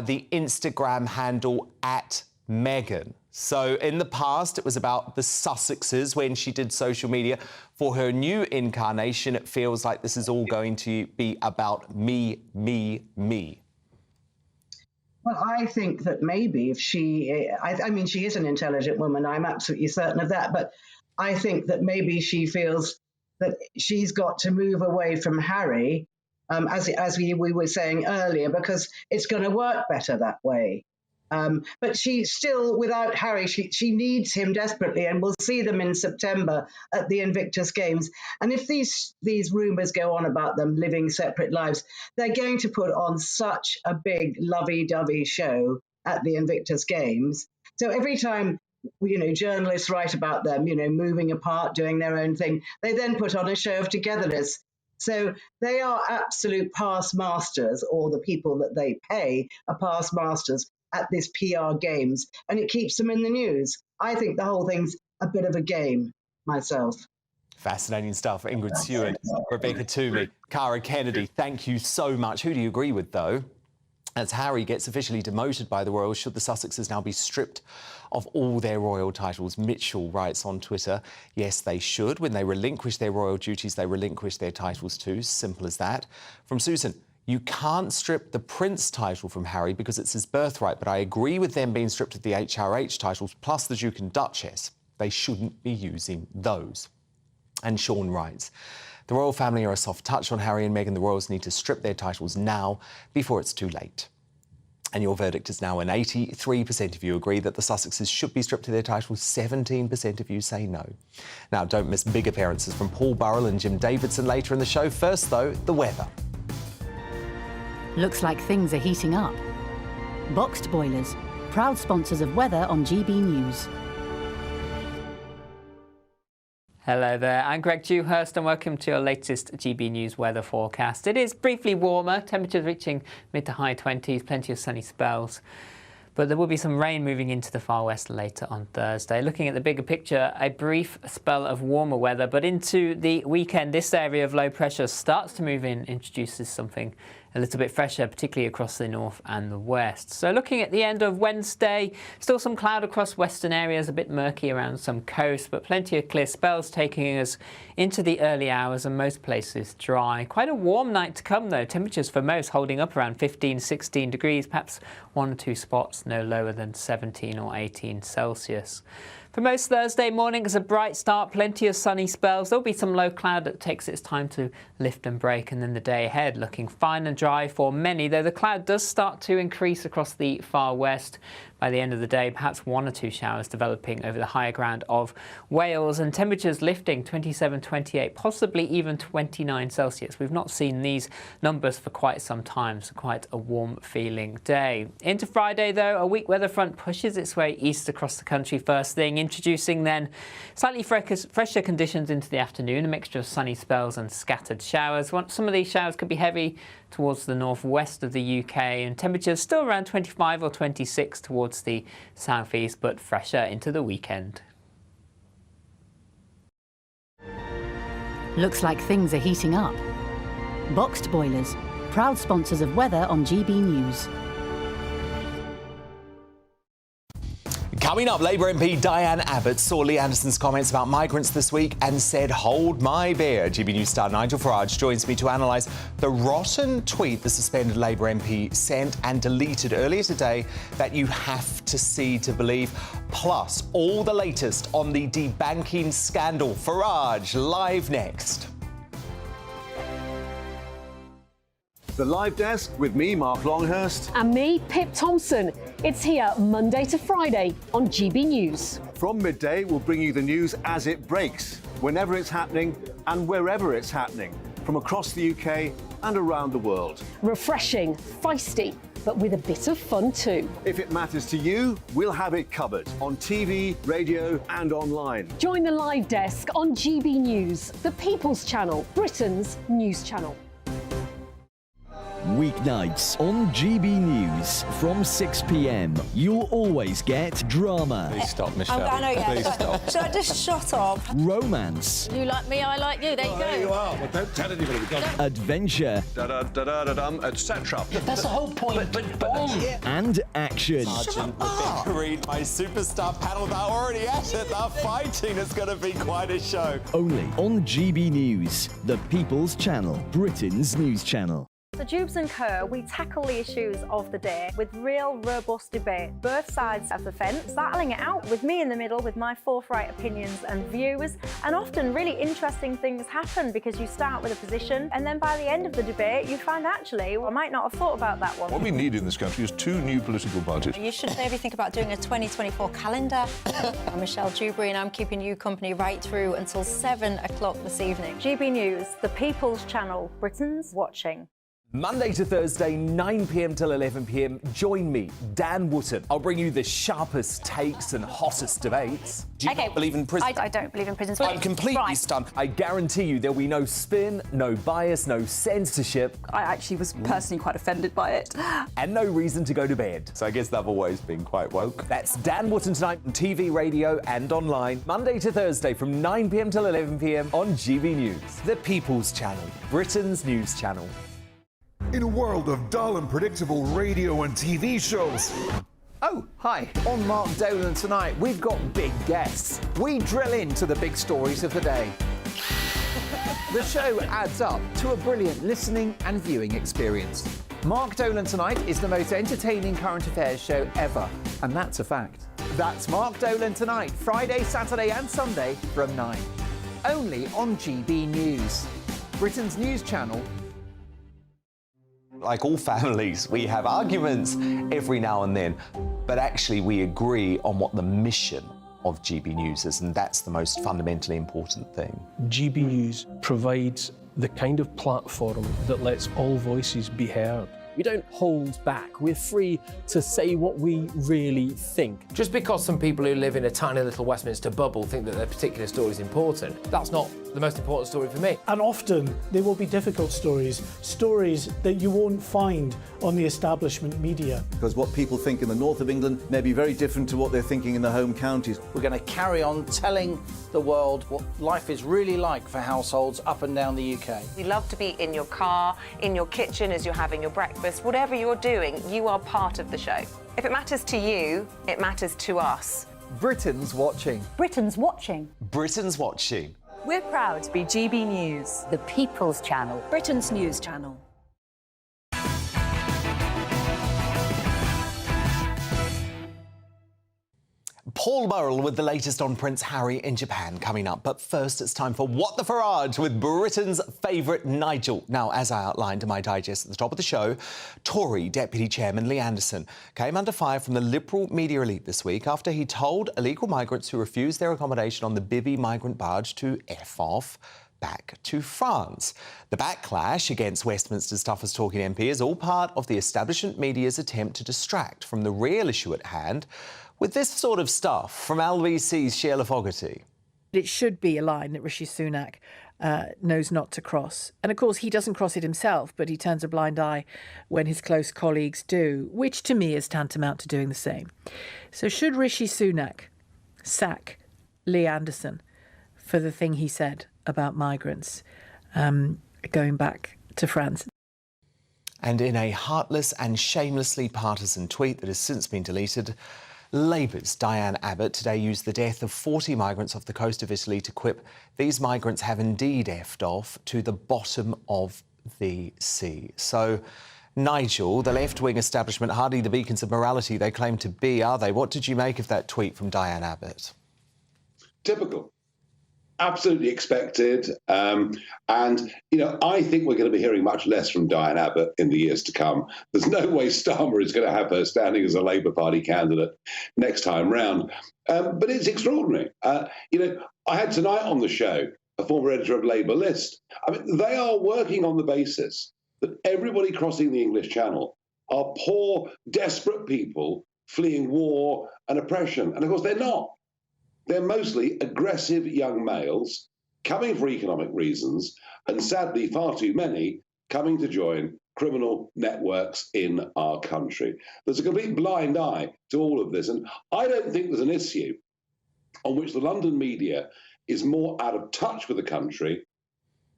the Instagram handle @Meghan. So in the past, it was about the Sussexes when she did social media. For her new incarnation, it feels like this is all going to be about me, me, me. Well, I think that maybe if she, I mean, she is an intelligent woman, I'm absolutely certain of that, but I think that maybe she feels that she's got to move away from Harry, as we were saying earlier, because it's going to work better that way. But she still, without Harry, she needs him desperately, and we'll see them in September at the Invictus Games. And if these rumours go on about them living separate lives, they're going to put on such a big lovey-dovey show at the Invictus Games. So every time, you know, journalists write about them, you know, moving apart, doing their own thing, they then put on a show of togetherness. So they are absolute past masters, or the people that they pay are past masters at this PR games, and it keeps them in the news. I think the whole thing's a bit of a game myself. Fascinating stuff. Ingrid Stewart, Rebecca Toomey, Cara Kennedy, thank you so much. Who do you agree with, though? As Harry gets officially demoted by the royals, should the Sussexes now be stripped of all their royal titles? Mitchell writes on Twitter, yes, they should. When they relinquish their royal duties, they relinquish their titles too. Simple as that. From Susan, you can't strip the Prince title from Harry because it's his birthright, but I agree with them being stripped of the HRH titles plus the Duke and Duchess. They shouldn't be using those. And Sean writes, the royal family are a soft touch on Harry and Meghan. The royals need to strip their titles now before it's too late. And your verdict is now an 83% of you agree that the Sussexes should be stripped of their titles. 17% of you say no. Now, don't miss big appearances from Paul Burrell and Jim Davidson later in the show. First, though, the weather. Looks like things are heating up. Boxed boilers, proud sponsors of weather on GB News. Hello there, I'm Greg Dewhurst and welcome to your latest GB News weather forecast. It is briefly warmer, temperatures reaching mid to high 20s, plenty of sunny spells. But there will be some rain moving into the far west later on Thursday. Looking at the bigger picture, a brief spell of warmer weather, but into the weekend, this area of low pressure starts to move in, introduces something a little bit fresher, particularly across the north and the west. So looking at the end of Wednesday, still some cloud across western areas, a bit murky around some coasts, but plenty of clear spells taking us into the early hours and most places dry. Quite a warm night to come though, temperatures for most holding up around 15, 16 degrees, perhaps one or two spots no lower than 17 or 18 Celsius. For most Thursday mornings, a bright start, plenty of sunny spells. There'll be some low cloud that takes its time to lift and break, and then the day ahead looking fine and dry for many, though the cloud does start to increase across the far west. By the end of the day, perhaps one or two showers developing over the higher ground of Wales, and temperatures lifting 27, 28, possibly even 29 Celsius. We've not seen these numbers for quite some time, so quite a warm feeling day. Into Friday though, a weak weather front pushes its way east across the country first thing, introducing then slightly fresher conditions into the afternoon, a mixture of sunny spells and scattered showers. Some of these showers could be heavy towards the northwest of the UK, and temperatures still around 25 or 26 towards the southeast, but fresher into the weekend. Looks like things are heating up. Boxed boilers, proud sponsors of weather on GB News. Coming up, Labour MP Diane Abbott saw Lee Anderson's comments about migrants this week and said, hold my beer. GB News star Nigel Farage joins me to analyse the rotten tweet the suspended Labour MP sent and deleted earlier today that you have to see to believe. Plus, all the latest on the debanking scandal. Farage, live next. The Live Desk with me, Mark Longhurst. And me, Pip Thompson. It's here Monday to Friday on GB News. From midday, we'll bring you the news as it breaks, whenever it's happening and wherever it's happening, from across the UK and around the world. Refreshing, feisty, but with a bit of fun too. If it matters to you, we'll have it covered on TV, radio and online. Join the Live Desk on GB News, the People's Channel, Britain's news channel. Weeknights on GB News from 6 p.m. You'll always get drama. Please stop, Michelle. I know, yeah. Please stop. Should I just shut up? Romance. You like me, I like you. There you go. There you are. Well, don't tell anybody. Adventure. Etc. That's the whole point. But and action. Sergeant Reed, my superstar panel, they're already at it. They're fighting. It's going to be quite a show. Only on GB News, the People's Channel, Britain's news channel. So Jubes and Co, we tackle the issues of the day with real robust debate, both sides of the fence, battling it out with me in the middle with my forthright opinions and views. And often really interesting things happen because you start with a position and then by the end of the debate you find actually, well, I might not have thought about that one. What we need in this country is 2 new political parties. You should maybe think about doing a 2024 calendar. I'm Michelle Dewberry and I'm keeping you company right through until 7 o'clock this evening. GB News, the People's Channel, Britain's watching. Monday to Thursday, 9 p.m. till 11 p.m. Join me, Dan Wootton. I'll bring you the sharpest takes and hottest debates. Do you not believe in prisons? I don't believe in prisons. I'm completely stunned. I guarantee you there'll be no spin, no bias, no censorship. I actually was personally quite offended by it. And no reason to go to bed. So I guess they've always been quite woke. That's Dan Wootton tonight on TV, radio and online. Monday to Thursday from 9 p.m. till 11 p.m. on GB News. The People's Channel, Britain's news channel. In a world of dull and predictable radio and TV shows. Oh, hi. On Mark Dolan tonight, we've got big guests. We drill into the big stories of the day. The show adds up to a brilliant listening and viewing experience. Mark Dolan Tonight is the most entertaining current affairs show ever, and that's a fact. That's Mark Dolan Tonight, Friday, Saturday and Sunday from 9. Only on GB News, Britain's news channel. Like all families, we have arguments every now and then, but actually we agree on what the mission of GB News is, and that's the most fundamentally important thing. GB News provides the kind of platform that lets all voices be heard. We don't hold back. We're free to say what we really think. Just because some people who live in a tiny little Westminster bubble think that their particular story is important, that's not the most important story for me. And often there will be difficult stories, stories that you won't find on the establishment media. Because what people think in the north of England may be very different to what they're thinking in the home counties. We're going to carry on telling the world what life is really like for households up and down the UK. We love to be in your car, in your kitchen as you're having your breakfast. Whatever you're doing, you are part of the show. If it matters to you, it matters to us. Britain's watching. Britain's watching. Britain's watching. We're proud to be GB News, The People's Channel, Britain's news channel. Paul Burrell with the latest on Prince Harry in Japan coming up. But first, it's time for What the Farage with Britain's favourite Nigel. Now, as I outlined in my digest at the top of the show, Tory Deputy Chairman Lee Anderson came under fire from the Liberal media elite this week after he told illegal migrants who refused their accommodation on the Bibby migrant barge to F off back to France. The backlash against Westminster's toughest talking MP is all part of the establishment media's attempt to distract from the real issue at hand with this sort of stuff from LBC's Sheila Fogarty. It should be a line that Rishi Sunak knows not to cross. And of course, he doesn't cross it himself, but he turns a blind eye when his close colleagues do, which to me is tantamount to doing the same. So should Rishi Sunak sack Lee Anderson for the thing he said about migrants going back to France? And in a heartless and shamelessly partisan tweet that has since been deleted, Labour's Diane Abbott today used the death of 40 migrants off the coast of Italy to quip these migrants have indeed effed off to the bottom of the sea. So, Nigel, the left-wing establishment, hardly the beacons of morality they claim to be, are they? What did you make of that tweet from Diane Abbott? Typical. absolutely expected. And, I think we're going to be hearing much less from Diane Abbott in the years to come. There's no way Starmer is going to have her standing as a Labour Party candidate next time round. But it's extraordinary. I had tonight on the show a former editor of Labour List. I mean, they are working on the basis that everybody crossing the English Channel are poor, desperate people fleeing war and oppression. And of course, they're not. They're mostly aggressive young males coming for economic reasons, and sadly, far too many coming to join criminal networks in our country. There's a complete blind eye to all of this. And I don't think there's an issue on which the London media is more out of touch with the country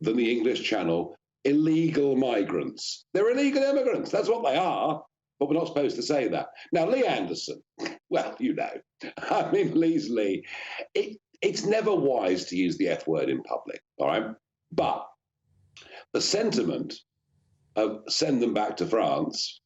than the English Channel illegal migrants. They're illegal immigrants. That's what they are. But we're not supposed to say that. Now, Lee Anderson, well, I mean, Lee's Lee. It's never wise to use the F word in public, all right? But the sentiment of send them back to France,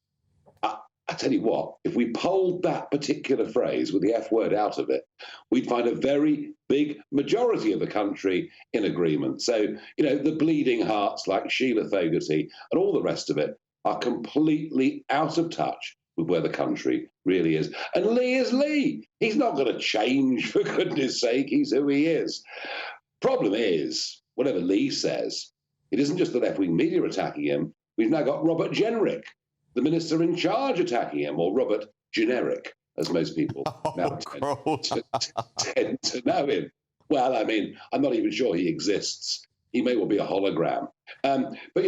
I tell you what, if we polled that particular phrase with the F word out of it, we'd find a very big majority of the country in agreement. So, the bleeding hearts like Sheila Fogarty and all the rest of it are completely out of touch with where the country really is. And Lee is Lee. He's not going to change, for goodness sake. He's who he is. Problem is, whatever Lee says, it isn't just the left-wing media attacking him. We've now got Robert Jenrick, the minister in charge, attacking him, or Robert Generic, as most people now tend to know him. Well, I mean, I'm not even sure he exists. He may well be a hologram. But,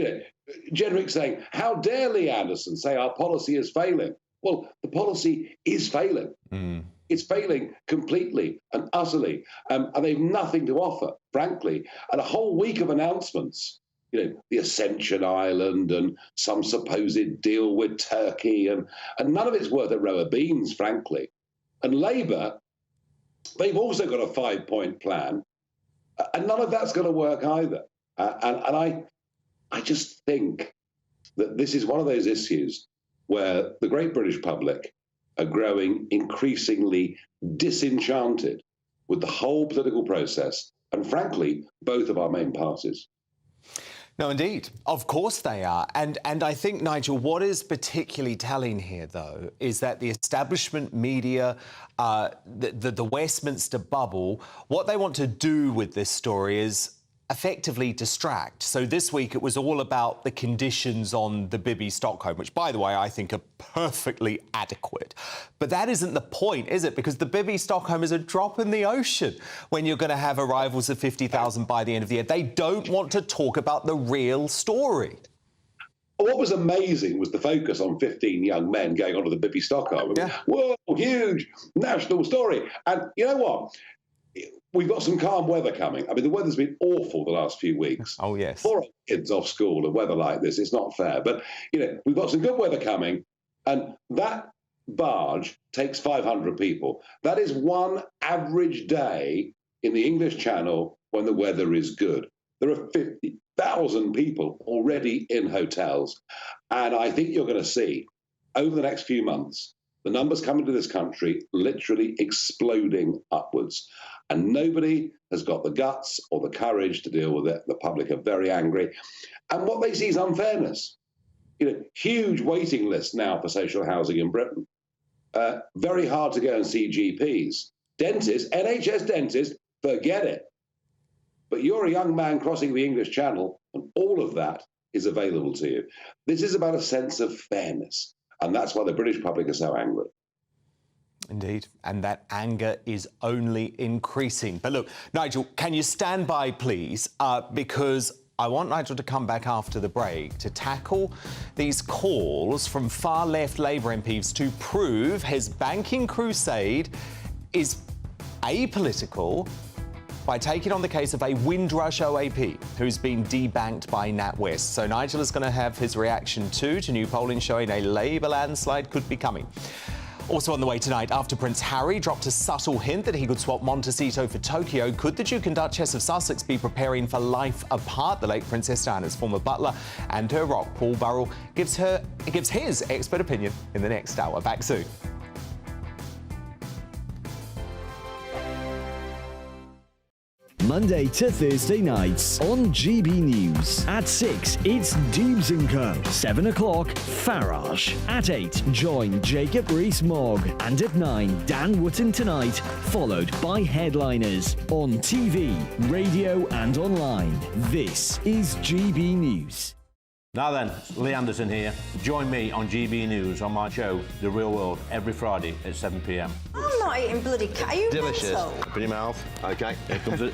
Jenrick saying, how dare Lee Anderson say our policy is failing? Well, the policy is failing. It's failing completely and utterly. And they've nothing to offer, frankly. And a whole week of announcements, the Ascension Island and some supposed deal with Turkey, and none of it's worth a row of beans, frankly. And Labour, they've also got a 5-point plan, and none of that's going to work either. And I just think that this is one of those issues where the great British public are growing increasingly disenchanted with the whole political process and, frankly, both of our main parties. No, indeed. Of course they are. And I think, Nigel, what is particularly telling here, though, is that the establishment media, the Westminster bubble, what they want to do with this story is effectively distract. So this week it was all about the conditions on the Bibi Stockholm, which, by the way, I think are perfectly adequate. But that isn't the point, is it? Because the Bibi Stockholm is a drop in the ocean when you're going to have arrivals of 50,000 by the end of the year. They don't want to talk about the real story. What was amazing was the focus on 15 young men going onto the Bibi Stockholm. Yeah. Whoa, huge national story. And you know what? We've got some calm weather coming. I mean, the weather's been awful the last few weeks. Oh, yes. 4 kids off school and weather like this, it's not fair. But, we've got some good weather coming, and that barge takes 500 people. That is one average day in the English Channel when the weather is good. There are 50,000 people already in hotels. And I think you're going to see, over the next few months, the numbers coming to this country literally exploding upwards. And nobody has got the guts or the courage to deal with it. The public are very angry. And what they see is unfairness. Huge waiting list now for social housing in Britain. Very hard to go and see GPs. Dentists, NHS dentists, forget it. But you're a young man crossing the English Channel, and all of that is available to you. This is about a sense of fairness. And that's why the British public are so angry. Indeed. And that anger is only increasing. But look, Nigel, can you stand by, please? Because I want Nigel to come back after the break to tackle these calls from far-left Labour MPs to prove his banking crusade is apolitical by taking on the case of a Windrush OAP who's been debanked by NatWest. So Nigel is going to have his reaction too to new polling showing a Labour landslide could be coming. Also on the way tonight, after Prince Harry dropped a subtle hint that he could swap Montecito for Tokyo, could the Duke and Duchess of Sussex be preparing for life apart? The late Princess Diana's former butler and her rock, Paul Burrell, gives his expert opinion in the next hour. Back soon. Monday to Thursday nights on GB News. At 6, it's Dubes & Co. 7 o'clock, Farage. At 8, join Jacob Rees-Mogg. And at 9, Dan Wootton Tonight, followed by headliners on TV, radio and online. This is GB News. Now then, Lee Anderson here. Join me on GB News on my show, The Real World, every Friday at 7 p.m. I'm not eating bloody cat. Are you delicious? mental? Open your mouth. OK,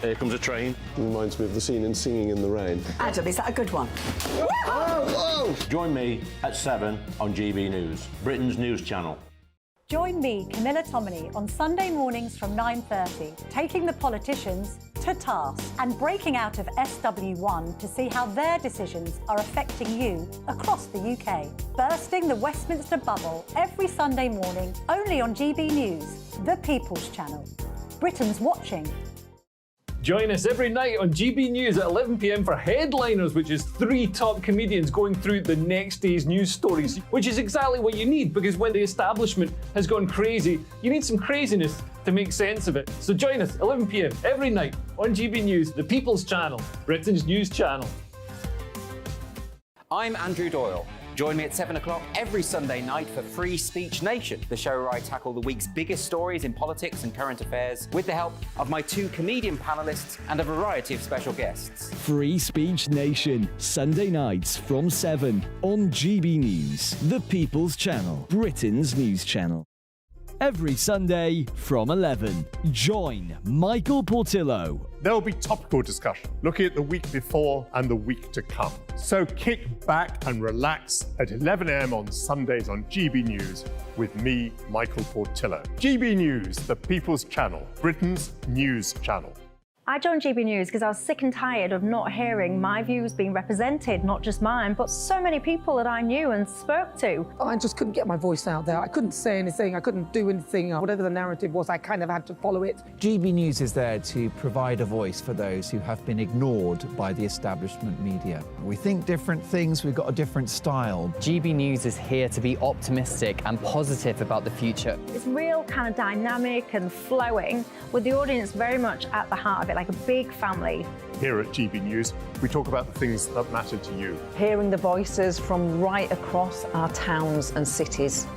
here comes a train. Reminds me of the scene in Singing in the Rain. Adam, is that a good one? Whoa! Join me at 7 on GB News, Britain's news channel. Join me, Camilla Tominey, on Sunday mornings from 9:30, taking the politicians to task and breaking out of SW1 to see how their decisions are affecting you across the UK. Bursting the Westminster bubble every Sunday morning, only on GB News, the People's Channel. Britain's watching. Join us every night on GB News at 11 p.m. for Headliners, which is 3 top comedians going through the next day's news stories, which is exactly what you need, because when the establishment has gone crazy, you need some craziness to make sense of it. So join us 11 p.m. every night on GB News, the People's Channel, Britain's news channel. I'm Andrew Doyle. Join me at 7 o'clock every Sunday night for Free Speech Nation, the show where I tackle the week's biggest stories in politics and current affairs with the help of my 2 comedian panellists and a variety of special guests. Free Speech Nation, Sunday nights from 7 on GB News, the People's Channel, Britain's news channel. Every Sunday from 11, join Michael Portillo. There will be topical discussion, looking at the week before and the week to come. So kick back and relax at 11 a.m. on Sundays on GB News with me, Michael Portillo. GB News, the People's Channel, Britain's news channel. I joined GB News because I was sick and tired of not hearing my views being represented, not just mine, but so many people that I knew and spoke to. I just couldn't get my voice out there. I couldn't say anything. I couldn't do anything. Whatever the narrative was, I kind of had to follow it. GB News is there to provide a voice for those who have been ignored by the establishment media. We think different things, we've got a different style. GB News is here to be optimistic and positive about the future. It's real kind of dynamic and flowing, with the audience very much at the heart of it, like a big family. Here at GB News, we talk about the things that matter to you. Hearing the voices from right across our towns and cities,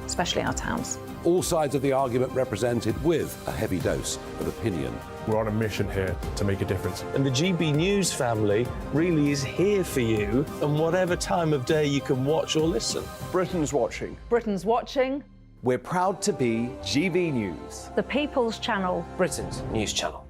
especially our towns. All sides of the argument represented with a heavy dose of opinion. We're on a mission here to make a difference. And the GB News family really is here for you, and whatever time of day you can watch or listen. Britain's watching. Britain's watching. We're proud to be GB News, the People's Channel, Britain's news channel.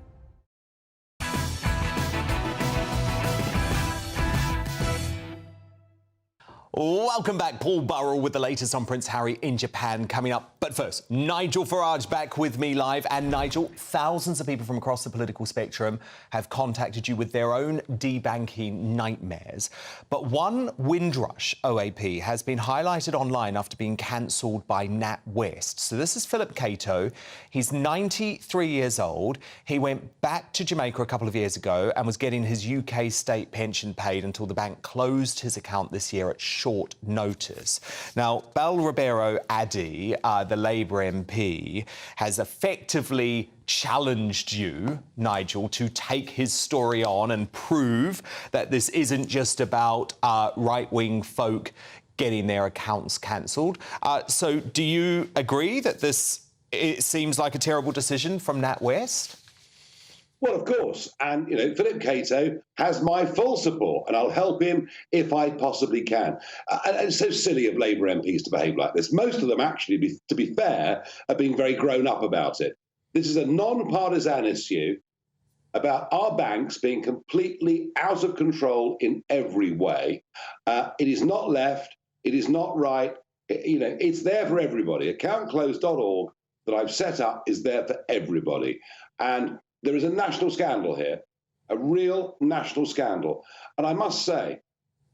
Welcome back. Paul Burrell with the latest on Prince Harry in Japan coming up. But first, Nigel Farage back with me live. And Nigel, thousands of people from across the political spectrum have contacted you with their own debanking nightmares. But one Windrush OAP has been highlighted online after being cancelled by NatWest. So this is Philip Cato. He's 93 years old. He went back to Jamaica a couple of years ago and was getting his UK state pension paid until the bank closed his account this year at short notice. Now, Bel Ribeiro Addy, the Labour MP, has effectively challenged you, Nigel, to take his story on and prove that this isn't just about right-wing folk getting their accounts cancelled. So do you agree that it seems like a terrible decision from NatWest? Well, of course. And, Philip Cato has my full support, and I'll help him if I possibly can. And it's so silly of Labour MPs to behave like this. Most of them, actually, to be fair, are being very grown up about it. This is a non-partisan issue about our banks being completely out of control in every way. It is not left. It is not right. It's there for everybody. Accountclosed.org that I've set up is there for everybody. And there is a national scandal here, a real national scandal. And I must say,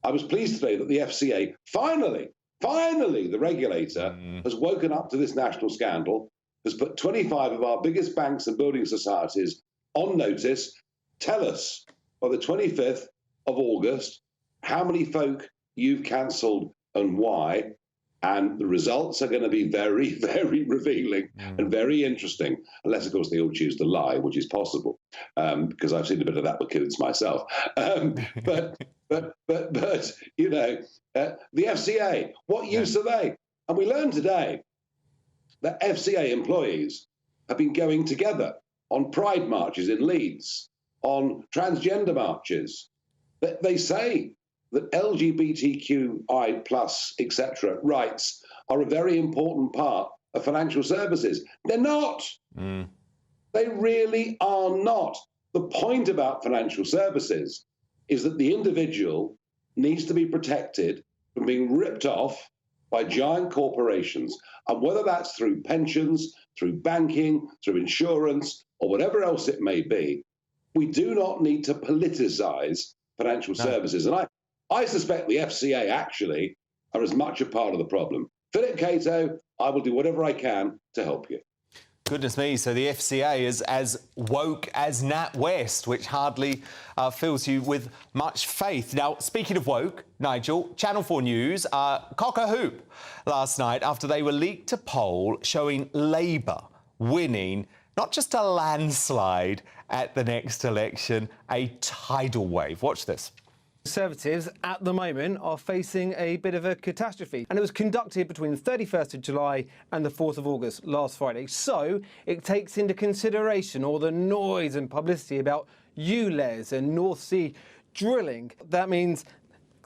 I was pleased today that the FCA, finally, the regulator, has woken up to this national scandal, has put 25 of our biggest banks and building societies on notice. Tell us by the 25th of August how many folk you've cancelled and why. And the results are going to be very, very revealing and very interesting, unless, of course, they all choose to lie, which is possible, because I've seen a bit of that with Coots myself. But you know, the FCA, what use are they? And we learned today that FCA employees have been going together on pride marches in Leeds, on transgender marches. They say that LGBTQI plus, etc., rights are a very important part of financial services. They're not. They really are not. The point about financial services is that the individual needs to be protected from being ripped off by giant corporations. And whether that's through pensions, through banking, through insurance, or whatever else it may be, we do not need to politicize financial services. And I suspect the FCA actually are as much a part of the problem. Philip Cato, I will do whatever I can to help you. Goodness me, so the FCA is as woke as Nat West, which hardly fills you with much faith. Now, speaking of woke, Nigel, Channel 4 News cock a hoop last night after they were leaked a poll showing Labour winning not just a landslide at the next election, a tidal wave. Watch this. Conservatives at the moment are facing a bit of a catastrophe, and it was conducted between the 31st of July and the 4th of August last Friday. So it takes into consideration all the noise and publicity about ULEZ and North Sea drilling. That means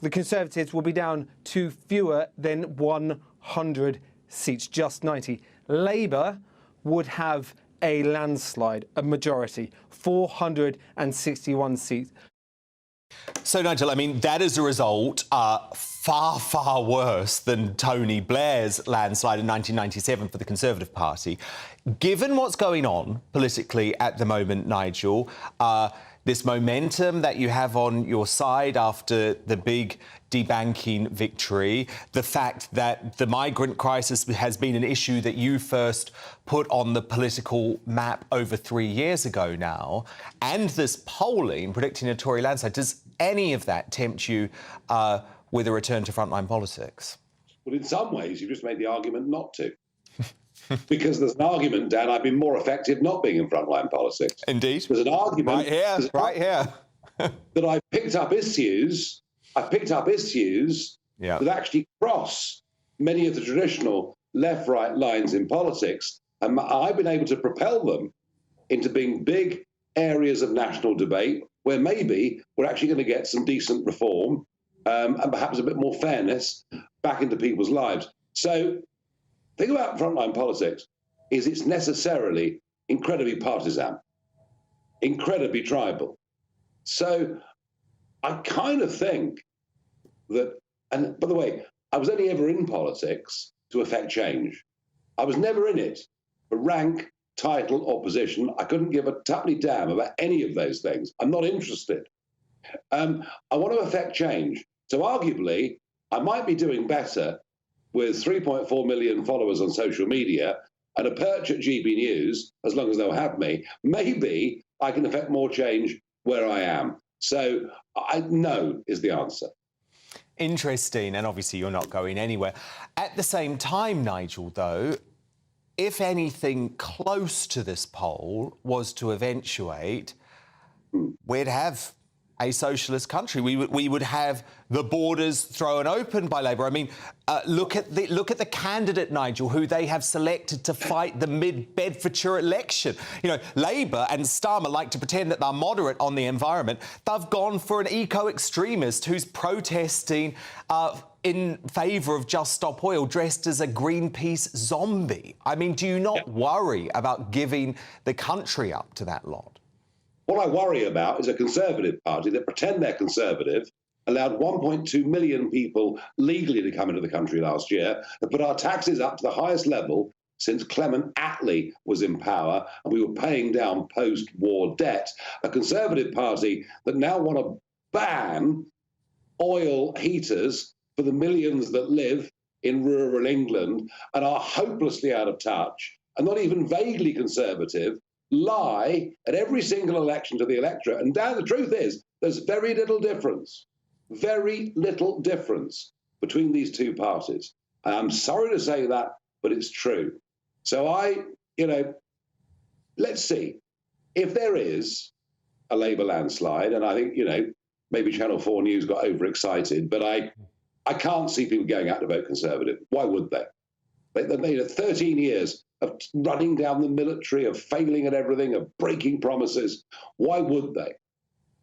the Conservatives will be down to fewer than 100 seats, just 90. Labour would have a landslide, a majority, 461 seats. So, Nigel, I mean, that is a result far, far worse than Tony Blair's landslide in 1997 for the Conservative Party. Given what's going on politically at the moment, Nigel, this momentum that you have on your side after the big debanking victory, the fact that the migrant crisis has been an issue that you first put on the political map over 3 years ago now, and this polling predicting a Tory landslide, does any of that tempt you with a return to frontline politics? Well, in some ways, you've just made the argument not to. Because there's an argument, Dan, I've been more effective not being in frontline politics. Indeed. There's an argument right here, that I've picked up issues that actually cross many of the traditional left-right lines in politics, and I've been able to propel them into being big areas of national debate where maybe we're actually going to get some decent reform and perhaps a bit more fairness back into people's lives. So the thing about frontline politics is it's necessarily incredibly partisan, incredibly tribal. So I kind of think that, and by the way, I was only ever in politics to affect change. I was never in it for rank, title, or position. I couldn't give a tuppenny damn about any of those things. I'm not interested. I want to affect change. So arguably, I might be doing better with 3.4 million followers on social media and a perch at GBNews, as long as they'll have me. Maybe I can affect more change where I am. So no is the answer. Interesting, and obviously you're not going anywhere. At the same time, Nigel, though, if anything close to this poll was to eventuate, we'd have a socialist country. We would have the borders thrown open by Labour. I mean, look at the candidate, Nigel, who they have selected to fight the mid-Bedfordshire election. You know, Labour and Starmer like to pretend that they're moderate on the environment. They've gone for an eco-extremist who's protesting in favour of Just Stop Oil, dressed as a Greenpeace zombie. I mean, do you not worry about giving the country up to that lot? What I worry about is a Conservative Party that pretend they're Conservative, allowed 1.2 million people legally to come into the country last year, and put our taxes up to the highest level since Clement Attlee was in power, and we were paying down post-war debt. A Conservative Party that now want to ban oil heaters for the millions that live in rural England and are hopelessly out of touch, and not even vaguely conservative, lie at every single election to the electorate. And Dan, the truth is, there's very little difference between these two parties. I'm sorry to say that, but it's true. So let's see. If there is a Labour landslide, and I think, maybe Channel 4 News got overexcited, but I can't see people going out to vote Conservative. Why would they? They 13 years of running down the military, of failing at everything, of breaking promises. Why would they?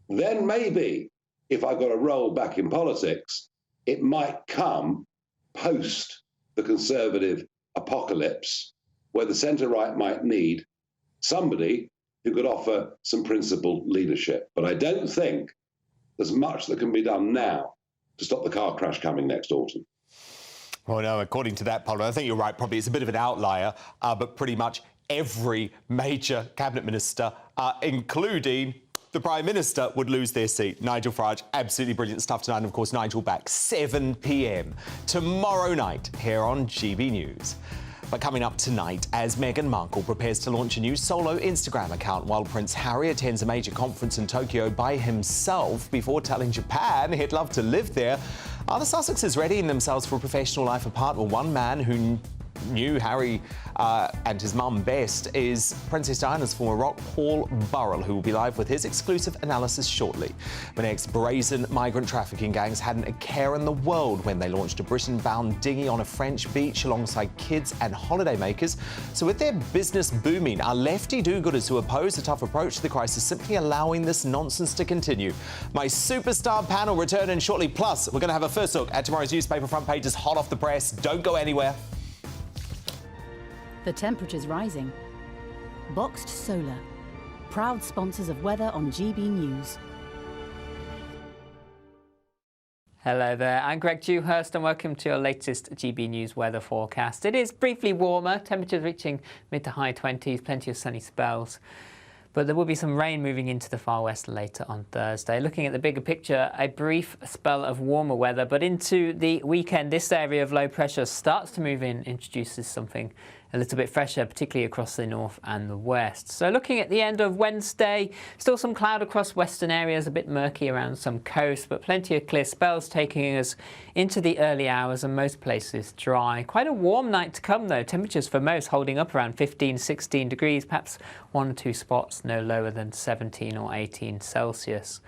Then maybe, if I got a role back in politics, it might come post the Conservative apocalypse, where the centre-right might need somebody who could offer some principled leadership. But I don't think there's much that can be done now to stop the car crash coming next autumn. Well, no, according to that poll, I think you're right, probably it's a bit of an outlier, but pretty much every major cabinet minister, including the Prime Minister, would lose their seat. Nigel Farage, absolutely brilliant stuff tonight. And of course, Nigel back 7 p.m. tomorrow night here on GB News. But coming up tonight, as Meghan Markle prepares to launch a new solo Instagram account while Prince Harry attends a major conference in Tokyo by himself before telling Japan he'd love to live there, are the Sussexes readying themselves for a professional life apart? Well, one man who knew Harry and his mum best is Princess Diana's former rock, Paul Burrell, who will be live with his exclusive analysis shortly. But next, brazen migrant trafficking gangs hadn't a care in the world when they launched a Britain-bound dinghy on a French beach alongside kids and holidaymakers. So with their business booming, are lefty do-gooders who oppose a tough approach to the crisis simply allowing this nonsense to continue? My superstar panel returning shortly. Plus, we're going to have a first look at tomorrow's newspaper front pages hot off the press. Don't go anywhere. The temperature's rising. Boxed Solar, proud sponsors of weather on GB News. Hello there, I'm Greg Dewhurst and welcome to your latest GB News weather forecast. It is briefly warmer, temperatures reaching mid to high 20s, plenty of sunny spells. But there will be some rain moving into the far west later on Thursday. Looking at the bigger picture, a brief spell of warmer weather, but into the weekend, this area of low pressure starts to move in, introduces something a little bit fresher, particularly across the north and the west. So looking at the end of Wednesday, still some cloud across western areas, a bit murky around some coasts, but plenty of clear spells taking us into the early hours and most places dry. Quite a warm night to come though, temperatures for most holding up around 15, 16 degrees, perhaps 1 or 2 spots no lower than 17 or 18 Celsius.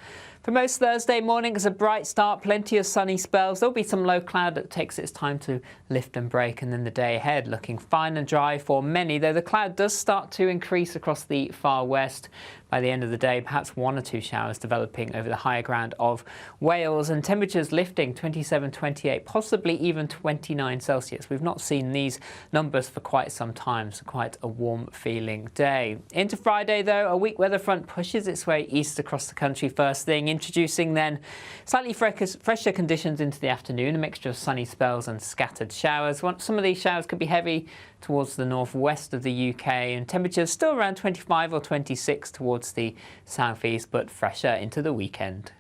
For most Thursday mornings, a bright start, plenty of sunny spells. There'll be some low cloud that takes its time to lift and break, and then the day ahead looking fine and dry for many, though the cloud does start to increase across the far west. By the end of the day, perhaps 1 or 2 showers developing over the higher ground of Wales, and temperatures lifting 27, 28, possibly even 29 Celsius. We've not seen these numbers for quite some time, so quite a warm feeling day. Into Friday though, a weak weather front pushes its way east across the country first thing, introducing then slightly fresher conditions into the afternoon, a mixture of sunny spells and scattered showers. Some of these showers could be heavy towards the northwest of the UK, and temperatures still around 25 or 26 towards the southeast, but fresher into the weekend.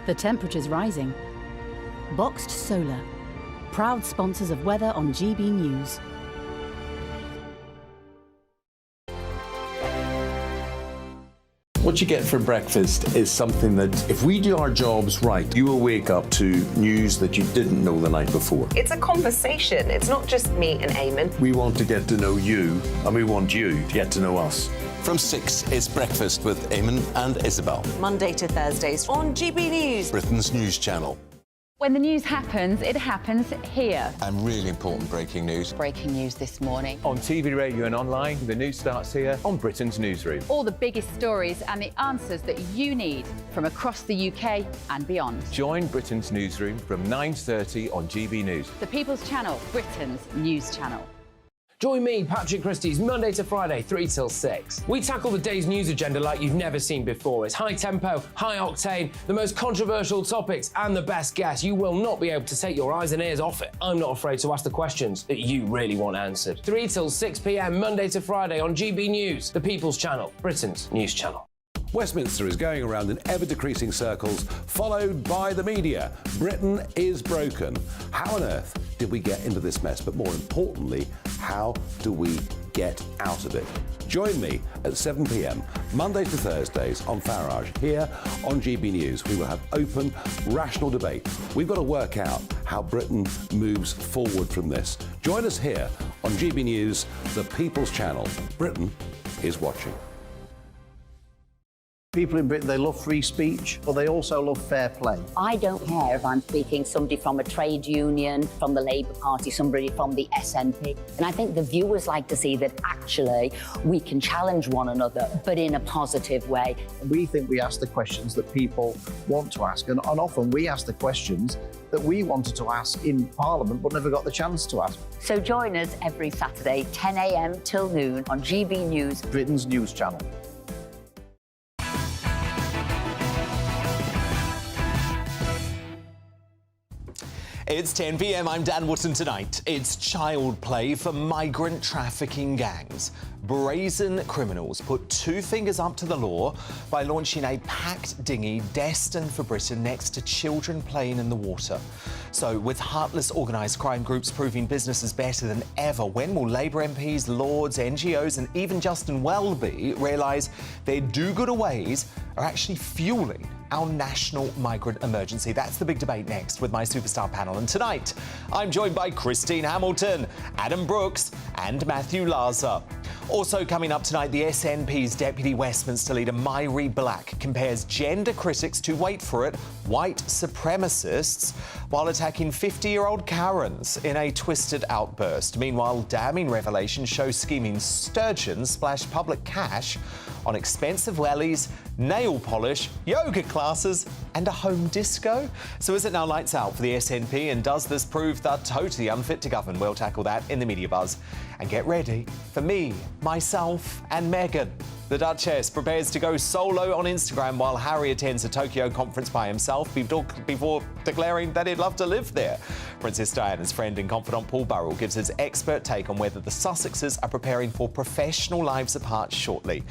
The temperature's rising. Boxed Solar, proud sponsors of weather on GB News. What you get for breakfast is something that, if we do our jobs right, you will wake up to news that you didn't know the night before. It's a conversation. It's not just me and Eamon. We want to get to know you, and we want you to get to know us. From 6, it's Breakfast with Eamon and Isabel. Monday to Thursdays on GB News, Britain's news channel. When the news happens, it happens here. And really important breaking news. Breaking news this morning. On TV, radio and online, the news starts here on Britain's newsroom. All the biggest stories and the answers that you need from across the UK and beyond. Join Britain's newsroom from 9:30 on GB News. The People's Channel, Britain's news channel. Join me, Patrick Christie's, Monday to Friday, 3 till 6. We tackle the day's news agenda like you've never seen before. It's high tempo, high octane, the most controversial topics and the best guests. You will not be able to take your eyes and ears off it. I'm not afraid to ask the questions that you really want answered. 3 till 6 p.m, Monday to Friday on GB News, the People's Channel, Britain's news channel. Westminster is going around in ever-decreasing circles, followed by the media. Britain is broken. How on earth did we get into this mess? But more importantly, how do we get out of it? Join me at 7 p.m, Mondays to Thursdays on Farage, here on GB News. We will have open, rational debate. We've got to work out how Britain moves forward from this. Join us here on GB News, the People's Channel. Britain is watching. People in Britain, they love free speech, but they also love fair play. I don't care if I'm speaking somebody from a trade union, from the Labour Party, somebody from the SNP. And I think the viewers like to see that actually we can challenge one another, but in a positive way. We think we ask the questions that people want to ask, and often we ask the questions that we wanted to ask in Parliament but never got the chance to ask. So join us every Saturday, 10 a.m. till noon on GB News, Britain's news channel. It's 10 p.m. I'm Dan Wootton tonight. It's child play for migrant trafficking gangs. Brazen criminals put two fingers up to the law by launching a packed dinghy destined for Britain next to children playing in the water. So, with heartless organised crime groups proving business is better than ever, when will Labour MPs, Lords, NGOs and even Justin Welby realise their do-gooder ways are actually fuelling our national migrant emergency? That's the big debate next with my superstar panel. And tonight, I'm joined by Christine Hamilton, Adam Brooks and Matthew Laza. Also coming up tonight, the SNP's Deputy Westminster leader, Myrie Black, compares gender critics to, wait for it, white supremacists, while attacking 50-year-old Karens in a twisted outburst. Meanwhile, damning revelations show scheming sturgeons splash public cash on expensive wellies, nail polish, yoga classes and a home disco. So is it now lights out for the SNP, and does this prove they're totally unfit to govern? We'll tackle that in the media buzz. And get ready for me, myself and Meghan. The Duchess prepares to go solo on Instagram while Harry attends a Tokyo conference by himself before declaring that he'd love to live there. Princess Diana's friend and confidant Paul Burrell gives his expert take on whether the Sussexes are preparing for professional lives apart shortly.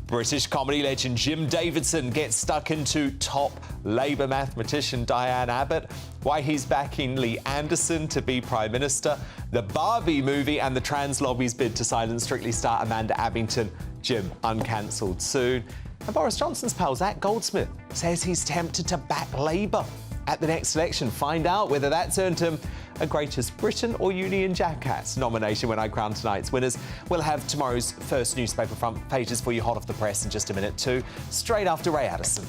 British comedy legend Jim Davidson gets stuck into top Labour mathematician Diane Abbott, why he's backing Lee Anderson to be Prime Minister, the Barbie movie and the trans lobby's bid to silence Strictly star Amanda Abbington. Jim uncancelled soon. And Boris Johnson's pal Zach Goldsmith says he's tempted to back Labour at the next election. Find out whether that's earned him a Greatest Britain or Union Jackass nomination when I crown tonight's winners. We'll have tomorrow's first newspaper front pages for you hot off the press in just a minute too, straight after Ray Addison.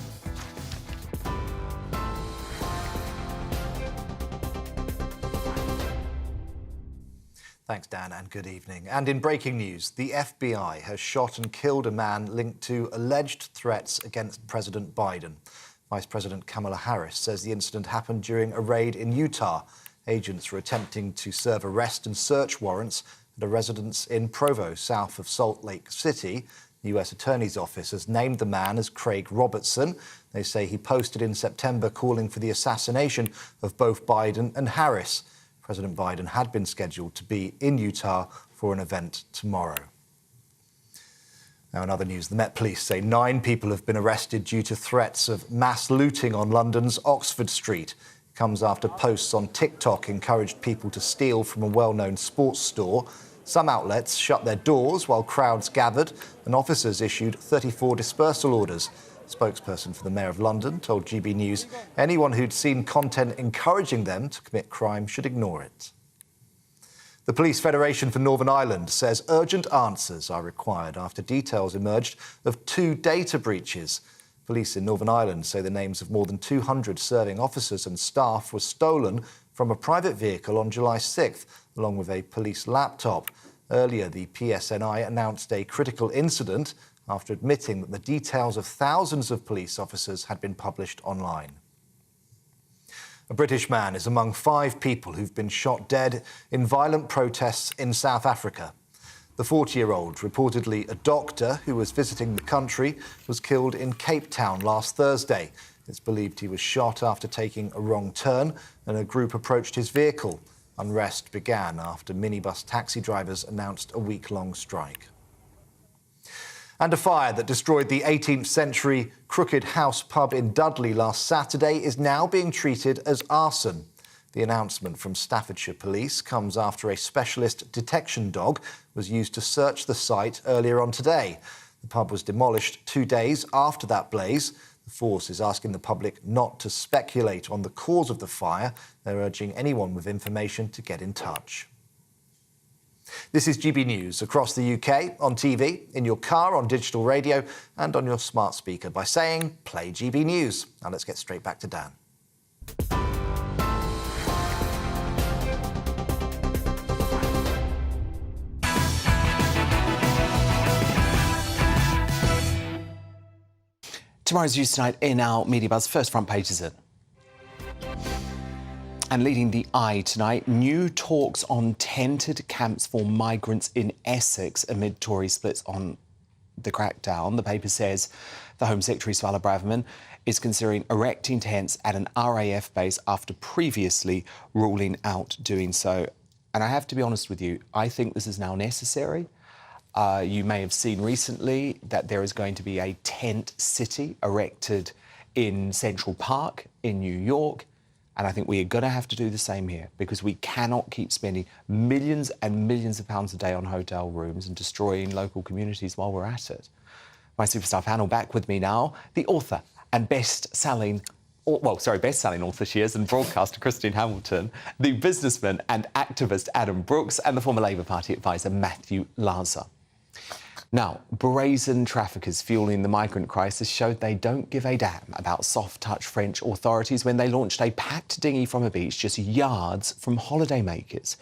Thanks, Dan, and good evening. And in breaking news, the FBI has shot and killed a man linked to alleged threats against President Biden. Vice President Kamala Harris says the incident happened during a raid in Utah. Agents were attempting to serve arrest and search warrants at a residence in Provo, south of Salt Lake City. The U.S. Attorney's Office has named the man as Craig Robertson. They say he posted in September calling for the assassination of both Biden and Harris. President Biden had been scheduled to be in Utah for an event tomorrow. Now, in other news, the Met Police say 9 people have been arrested due to threats of mass looting on London's Oxford Street. It comes after posts on TikTok encouraged people to steal from a well-known sports store. Some outlets shut their doors while crowds gathered, and officers issued 34 dispersal orders. A spokesperson for the Mayor of London told GB News anyone who'd seen content encouraging them to commit crime should ignore it. The Police Federation for Northern Ireland says urgent answers are required after details emerged of 2 data breaches. Police in Northern Ireland say the names of more than 200 serving officers and staff were stolen from a private vehicle on July 6th, along with a police laptop. Earlier, the PSNI announced a critical incident after admitting that the details of thousands of police officers had been published online. A British man is among 5 people who've been shot dead in violent protests in South Africa. The 40-year-old, reportedly a doctor who was visiting the country, was killed in Cape Town last Thursday. It's believed he was shot after taking a wrong turn and a group approached his vehicle. Unrest began after minibus taxi drivers announced a week-long strike. And a fire that destroyed the 18th century Crooked House pub in Dudley last Saturday is now being treated as arson. The announcement from Staffordshire Police comes after a specialist detection dog was used to search the site earlier on today. The pub was demolished 2 days after that blaze. The force is asking the public not to speculate on the cause of the fire. They're urging anyone with information to get in touch. This is GB News across the UK, on TV, in your car, on digital radio and on your smart speaker by saying, play GB News. Now let's get straight back to Dan. Tomorrow's news tonight in our Media Buzz. First front page is it. And leading the eye tonight, new talks on tented camps for migrants in Essex amid Tory splits on the crackdown. The paper says the Home Secretary, Suella Braverman, is considering erecting tents at an RAF base after previously ruling out doing so. And I have to be honest with you, I think this is now necessary. You may have seen recently that there is going to be a tent city erected in Central Park in New York. And I think we are going to have to do the same here because we cannot keep spending millions and millions of pounds a day on hotel rooms and destroying local communities while we're at it. My superstar panel back with me now, the author and best-selling author she is and broadcaster Christine Hamilton, the businessman and activist Adam Brooks and the former Labour Party advisor Matthew Laza. Now, brazen traffickers fueling the migrant crisis showed they don't give a damn about soft-touch French authorities when they launched a packed dinghy from a beach just yards from holidaymakers.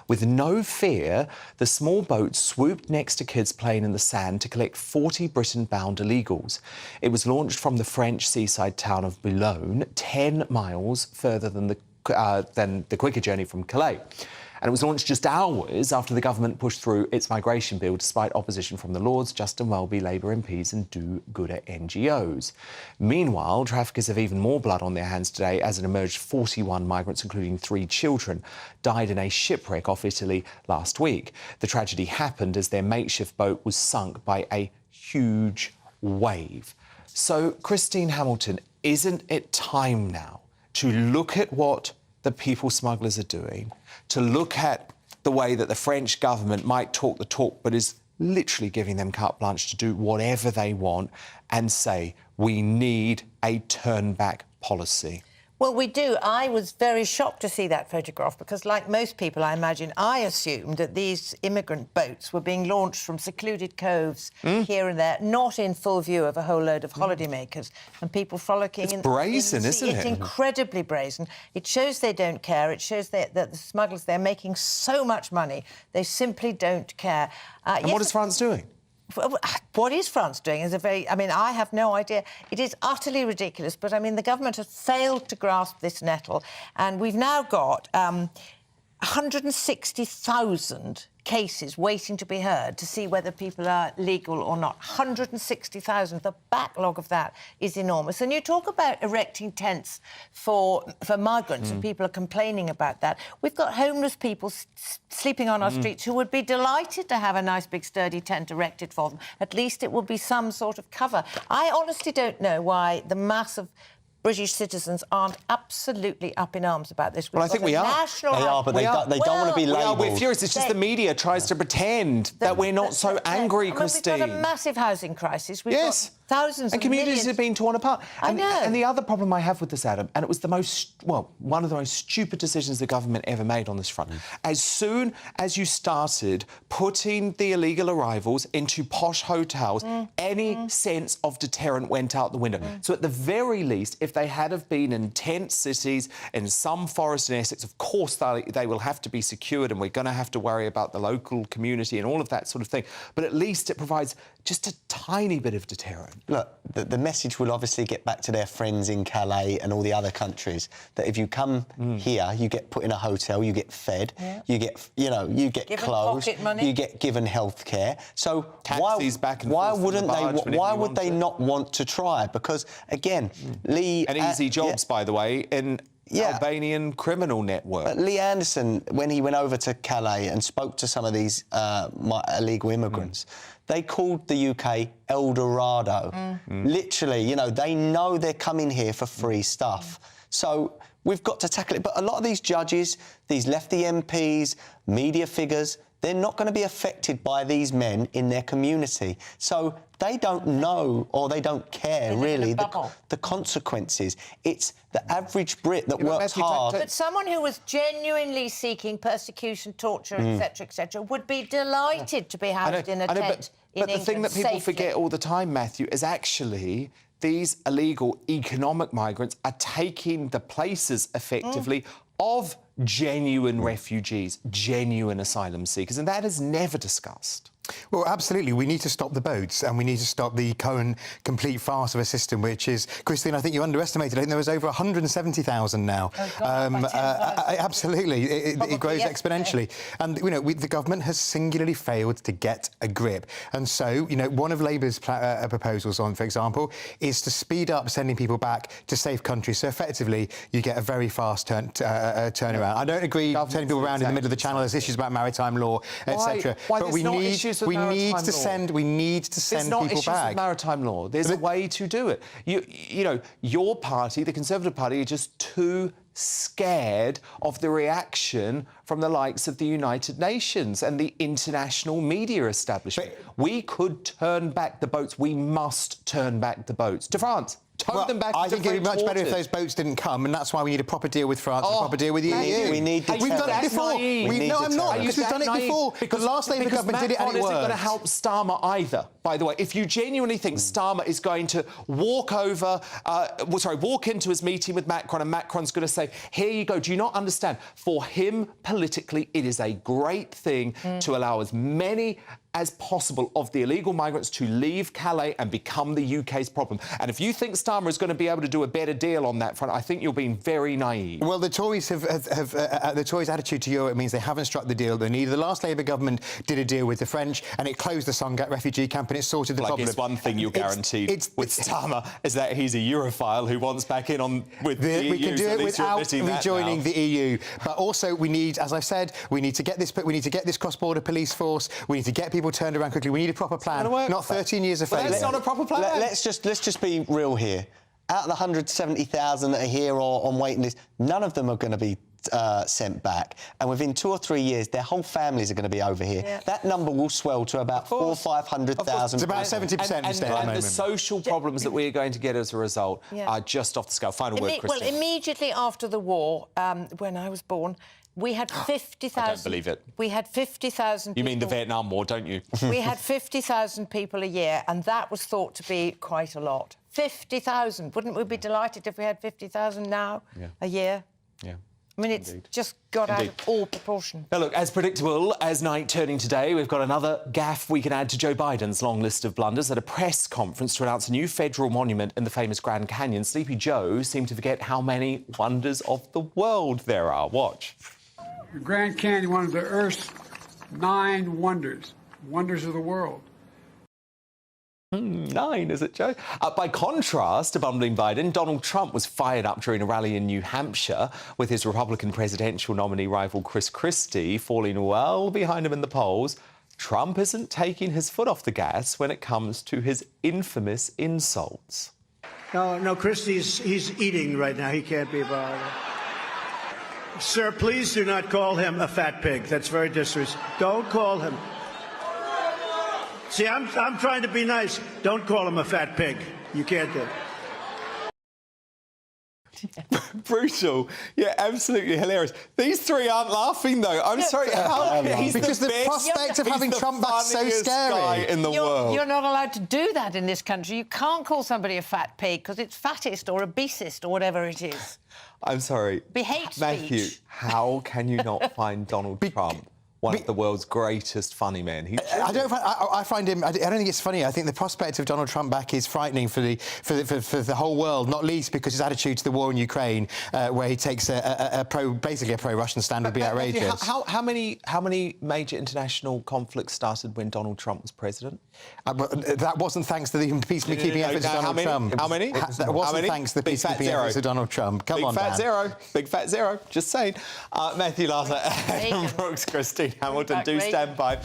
With no fear, the small boat swooped next to kids playing in the sand to collect 40 Britain-bound illegals. It was launched from the French seaside town of Boulogne, 10 miles further than the quicker journey from Calais. And it was launched just hours after the government pushed through its migration bill despite opposition from the Lords, Justin Welby, Labour MPs and do-gooder NGOs. Meanwhile, traffickers have even more blood on their hands today as it emerged 41 migrants, including 3 children, died in a shipwreck off Italy last week. The tragedy happened as their makeshift boat was sunk by a huge wave. So, Christine Hamilton, isn't it time now to look at what the people smugglers are doing, to look at the way that the French government might talk the talk but is literally giving them carte blanche to do whatever they want, and say we need a turn-back policy? Well, we do. I was very shocked to see that photograph because, like most people, I imagine, I assumed that these immigrant boats were being launched from secluded coves here and there, not in full view of a whole load of holidaymakers and people frolicking. It's brazen, isn't it? It's incredibly brazen. It shows they don't care. It shows that the smugglers, they're making so much money. They simply don't care. And what is France doing? What is France doing is I have no idea. It is utterly ridiculous, but, the government has failed to grasp this nettle, and we've now got 160,000 cases waiting to be heard to see whether people are legal or not. 160,000. The backlog of that is enormous. And you talk about erecting tents for migrants, and people are complaining about that. We've got homeless people sleeping on our streets who would be delighted to have a nice big sturdy tent erected for them. At least it will be some sort of cover. I honestly don't know why the mass of British citizens aren't absolutely up in arms about this. Well, I think we are. They are, but they don't want to be labelled. We're furious. It's just the media tries to pretend that we're not so angry, Christine. We've got a massive housing crisis. We've got thousands and communities have been torn apart. I know. And the other problem I have with this, Adam, and it was one of the most stupid decisions the government ever made on this front. As soon as you started putting the illegal arrivals into posh hotels, any sense of deterrent went out the window. So at the very least, if they had have been in tent cities, in some forest in Essex, of course they will have to be secured and we're going to have to worry about the local community and all of that sort of thing. But at least it provides just a tiny bit of deterrent. Look, the message will obviously get back to their friends in Calais and all the other countries that if you come here, you get put in a hotel, you get fed, you get, you get given clothes, pocket money. you get given health care. So taxis back and why forth wouldn't from the barge why would they not want to try? Because again, Lee and easy jobs, by the way, in Albanian criminal network. But Lee Anderson, when he went over to Calais and spoke to some of these illegal immigrants, they called the UK El Dorado. Literally, you know, they know they're coming here for free stuff. So we've got to tackle it. But a lot of these judges, these lefty MPs, media figures, they're not going to be affected by these men in their community. So they don't know or they don't care, really, the consequences. It's the average Brit that works hard. But someone who was genuinely seeking persecution, torture, etc., would be delighted to be housed in a tent in England. But the thing that people safely. forget all the time, Matthew, is actually these illegal economic migrants are taking the places, effectively, of genuine refugees, genuine asylum seekers, and that is never discussed. Well, absolutely. We need to stop the boats and we need to stop the current complete farce of a system, which is, Christine, I think you underestimated. I think there was over 170,000 now. Oh, God, absolutely. It grows exponentially. And, you know, the government has singularly failed to get a grip. And so, you know, one of Labour's proposals for example, is to speed up sending people back to safe countries. So effectively, you get a very fast turnaround. I don't agree sending people around in the middle of the channel. There's issues about maritime law, etc. But we need to send people issues back. With maritime law. There's a way to do it. You know, your party, the Conservative Party, are just too scared of the reaction from the likes of the United Nations and the international media establishment. We could turn back the boats. We must turn back the boats to France. Them back I think it'd be much better if those boats didn't come, and that's why we need a proper deal with France and a proper deal with the EU. We've done it before. I'm not, because we've done it before. Because the last Labour government did it and it worked. isn't going to help Starmer either, by the way. If you genuinely think Starmer is going to walk into his meeting with Macron and Macron's going to say, here you go, do you not understand? For him, politically, it is a great thing to allow as many as possible of the illegal migrants to leave Calais and become the UK's problem. And if you think Starmer is going to be able to do a better deal on that front, I think you're being very naive. Well, the Tories the Tories' attitude to Europe means they haven't struck the deal they need. The last Labour government did a deal with the French, and it closed the Songat refugee camp, and it sorted the problem. I guess one thing you're guaranteed with Starmer is that he's a Europhile who wants back in with the EU. We can do it without rejoining the EU. But also, we need, as I've said, we need to get this cross-border police force. We need to get people turned around quickly. We need a proper plan, not 13 years of failure. That's not a proper plan. Let's just be real here. Out of the 170,000 that are here or on waiting list, none of them are going to be sent back, and within 2 or 3 years their whole families are going to be over here. That number will swell to about 400,000 or 500,000. It's about 70%. And the social problems that we're going to get as a result are just off the scale. Final word, Christine. Well, immediately after the war, when I was born, we had 50,000... I don't believe it. We had 50,000 You mean the Vietnam War, don't you? We had 50,000 people a year, and that was thought to be quite a lot. 50,000. Wouldn't we be delighted if we had 50,000 now a year? Yeah. I mean, it's just got out of all proportion. Now, look, as predictable as night turning today, we've got another gaffe we can add to Joe Biden's long list of blunders. At a press conference to announce a new federal monument in the famous Grand Canyon, Sleepy Joe seemed to forget how many wonders of the world there are. Watch. The Grand Canyon, one of the Earth's 9 wonders of the world. 9, is it, Joe? By contrast to bumbling Biden, Donald Trump was fired up during a rally in New Hampshire with his Republican presidential nominee rival Chris Christie falling well behind him in the polls. Trump isn't taking his foot off the gas when it comes to his infamous insults. No, Christie's he's eating right now. He can't be bothered. Sir, please do not call him a fat pig. That's very disrespectful. Don't call him. See, I'm trying to be nice. Don't call him a fat pig. You can't do it. Brutal. Yeah, absolutely hilarious. These three aren't laughing, though. I'm sorry. Because the prospect of having Trump back is so scary. Guy in the world. You're not allowed to do that in this country. You can't call somebody a fat pig because it's fattest or obesest or whatever it is. I'm sorry. Be hate Matthew, speech. how can you not find Donald Trump one of the world's greatest funny men. I find him. I don't think it's funny. I think the prospect of Donald Trump back is frightening for the whole world, not least because his attitude to the war in Ukraine, where he takes basically a pro-Russian stand, would be outrageous. How many major international conflicts started when Donald Trump was president? That wasn't thanks to the peacekeeping efforts of Donald Trump. How many? That wasn't thanks to the peacekeeping efforts of Donald Trump. Come on, Big fat Dan. zero. Big fat zero. Just saying. Matthew Larter, Adam Brooks, Christine Hamilton, do stand by.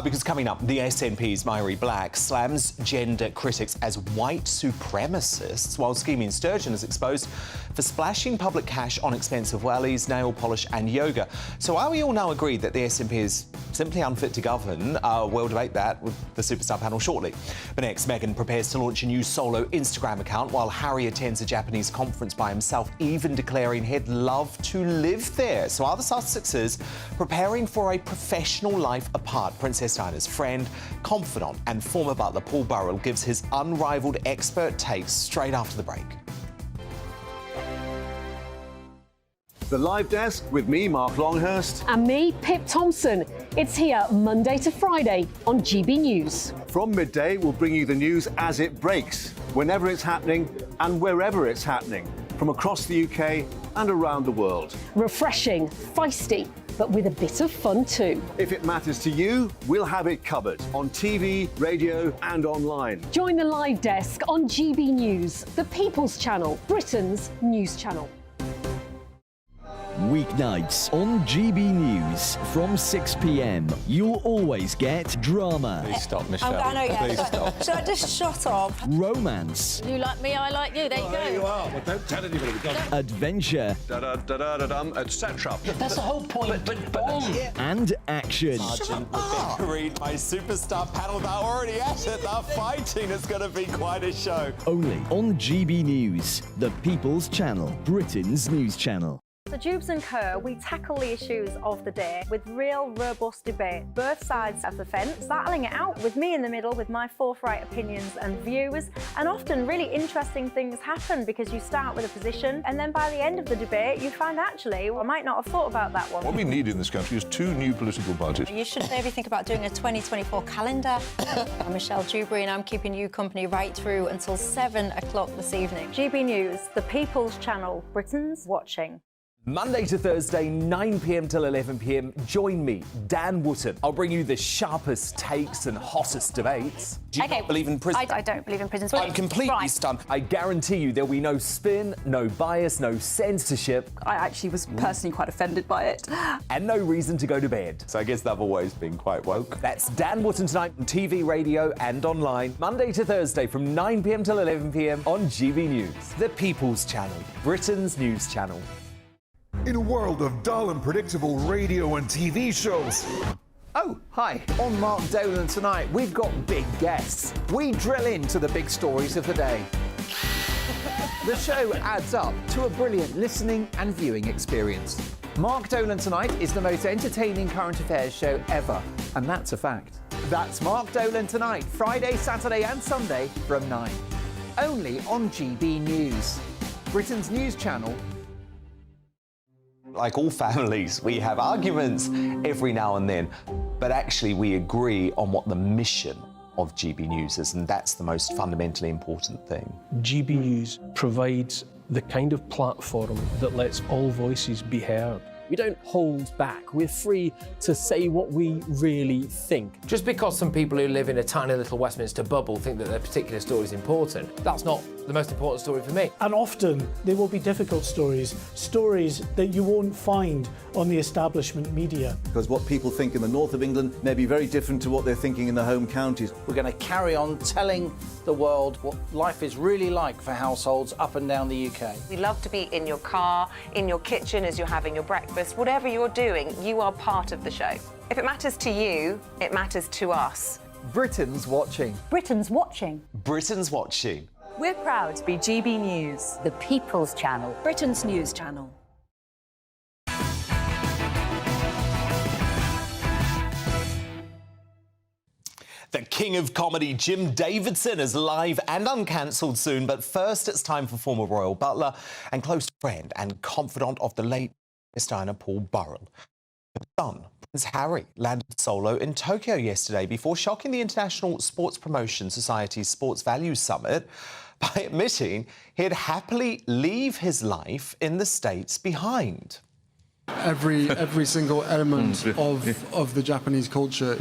Because coming up, the SNP's Myrie Black slams gender critics as white supremacists, while Scheming Sturgeon is exposed for splashing public cash on expensive wellies, nail polish and yoga. So are we all now agreed that the SNP is simply unfit to govern? We'll debate that with the Superstar panel shortly. But next, Meghan prepares to launch a new solo Instagram account while Harry attends a Japanese conference by himself, even declaring he'd love to live there. So are the Sussexes preparing for a professional life apart? Princess Diana's friend, confidant and former butler Paul Burrell gives his unrivalled expert takes straight after the break. The Live Desk with me, Mark Longhurst. And me, Pip Thompson. It's here Monday to Friday on GB News. From midday, we'll bring you the news as it breaks, whenever it's happening and wherever it's happening, from across the UK and around the world. Refreshing, feisty, but with a bit of fun too. If it matters to you, we'll have it covered on TV, radio and online. Join the Live Desk on GB News, the People's Channel, Britain's news channel. Weeknights on GB News from 6 p.m. You'll always get drama. Please stop, Michelle. I know, yeah. Please stop. Should I just shut up? Romance. You like me, I like you. There you go. There you are. Well, don't tell anybody. Adventure. Etc. That's the whole point. And action. Sergeant, we're being read by Superstar panel. They're already at it. They're fighting. It's going to be quite a show. Only on GB News, the People's Channel, Britain's news channel. So Jubes and Kerr, we tackle the issues of the day with real, robust debate, both sides of the fence, battling it out with me in the middle with my forthright opinions and views. And often really interesting things happen because you start with a position and then by the end of the debate you find actually, well, I might not have thought about that one. What we need in this country is 2 new political parties. You should maybe think about doing a 2024 calendar. I'm Michelle Dewberry and I'm keeping you company right through until 7 o'clock this evening. GB News, the People's Channel, Britain's watching. Monday to Thursday, 9 p.m. till 11 p.m. Join me, Dan Wootton. I'll bring you the sharpest takes and hottest debates. Do you not believe in prison? I don't believe in prison. I'm completely stunned. I guarantee you there'll be no spin, no bias, no censorship. I actually was personally quite offended by it. And no reason to go to bed. So I guess they've always been quite woke. That's Dan Wootton tonight on TV, radio and online. Monday to Thursday from 9 p.m. till 11 p.m. on GB News. The People's Channel, Britain's news channel. In a world of dull and predictable radio and TV shows. Oh, hi. On Mark Dolan tonight, we've got big guests. We drill into the big stories of the day. The show adds up to a brilliant listening and viewing experience. Mark Dolan Tonight is the most entertaining current affairs show ever, and that's a fact. That's Mark Dolan Tonight, Friday, Saturday and Sunday from 9. Only on GB News, Britain's news channel. Like all families, we have arguments every now and then, but actually we agree on what the mission of GB News is, and that's the most fundamentally important thing. GB News provides the kind of platform that lets all voices be heard. We don't hold back. We're free to say what we really think. Just because some people who live in a tiny little Westminster bubble think that their particular story is important, that's not the most important story for me. And often there will be difficult stories, stories that you won't find on the establishment media. Because what people think in the north of England may be very different to what they're thinking in their home counties. We're going to carry on telling the world what life is really like for households up and down the UK. We love to be in your car, in your kitchen as you're having your breakfast. Whatever you're doing, you are part of the show. If it matters to you, it matters to us. Britain's watching. Britain's watching. Britain's watching. We're proud to be GB News, the People's Channel, Britain's news channel. The king of comedy, Jim Davidson, is live and uncancelled soon. But first, it's time for former royal butler and close friend and confidant of the late Miss Diana, Paul Burrell. His son, Harry landed solo in Tokyo yesterday before shocking the International Sports Promotion Society's Sports Values Summit by admitting he'd happily leave his life in the States behind. Every single element of the Japanese culture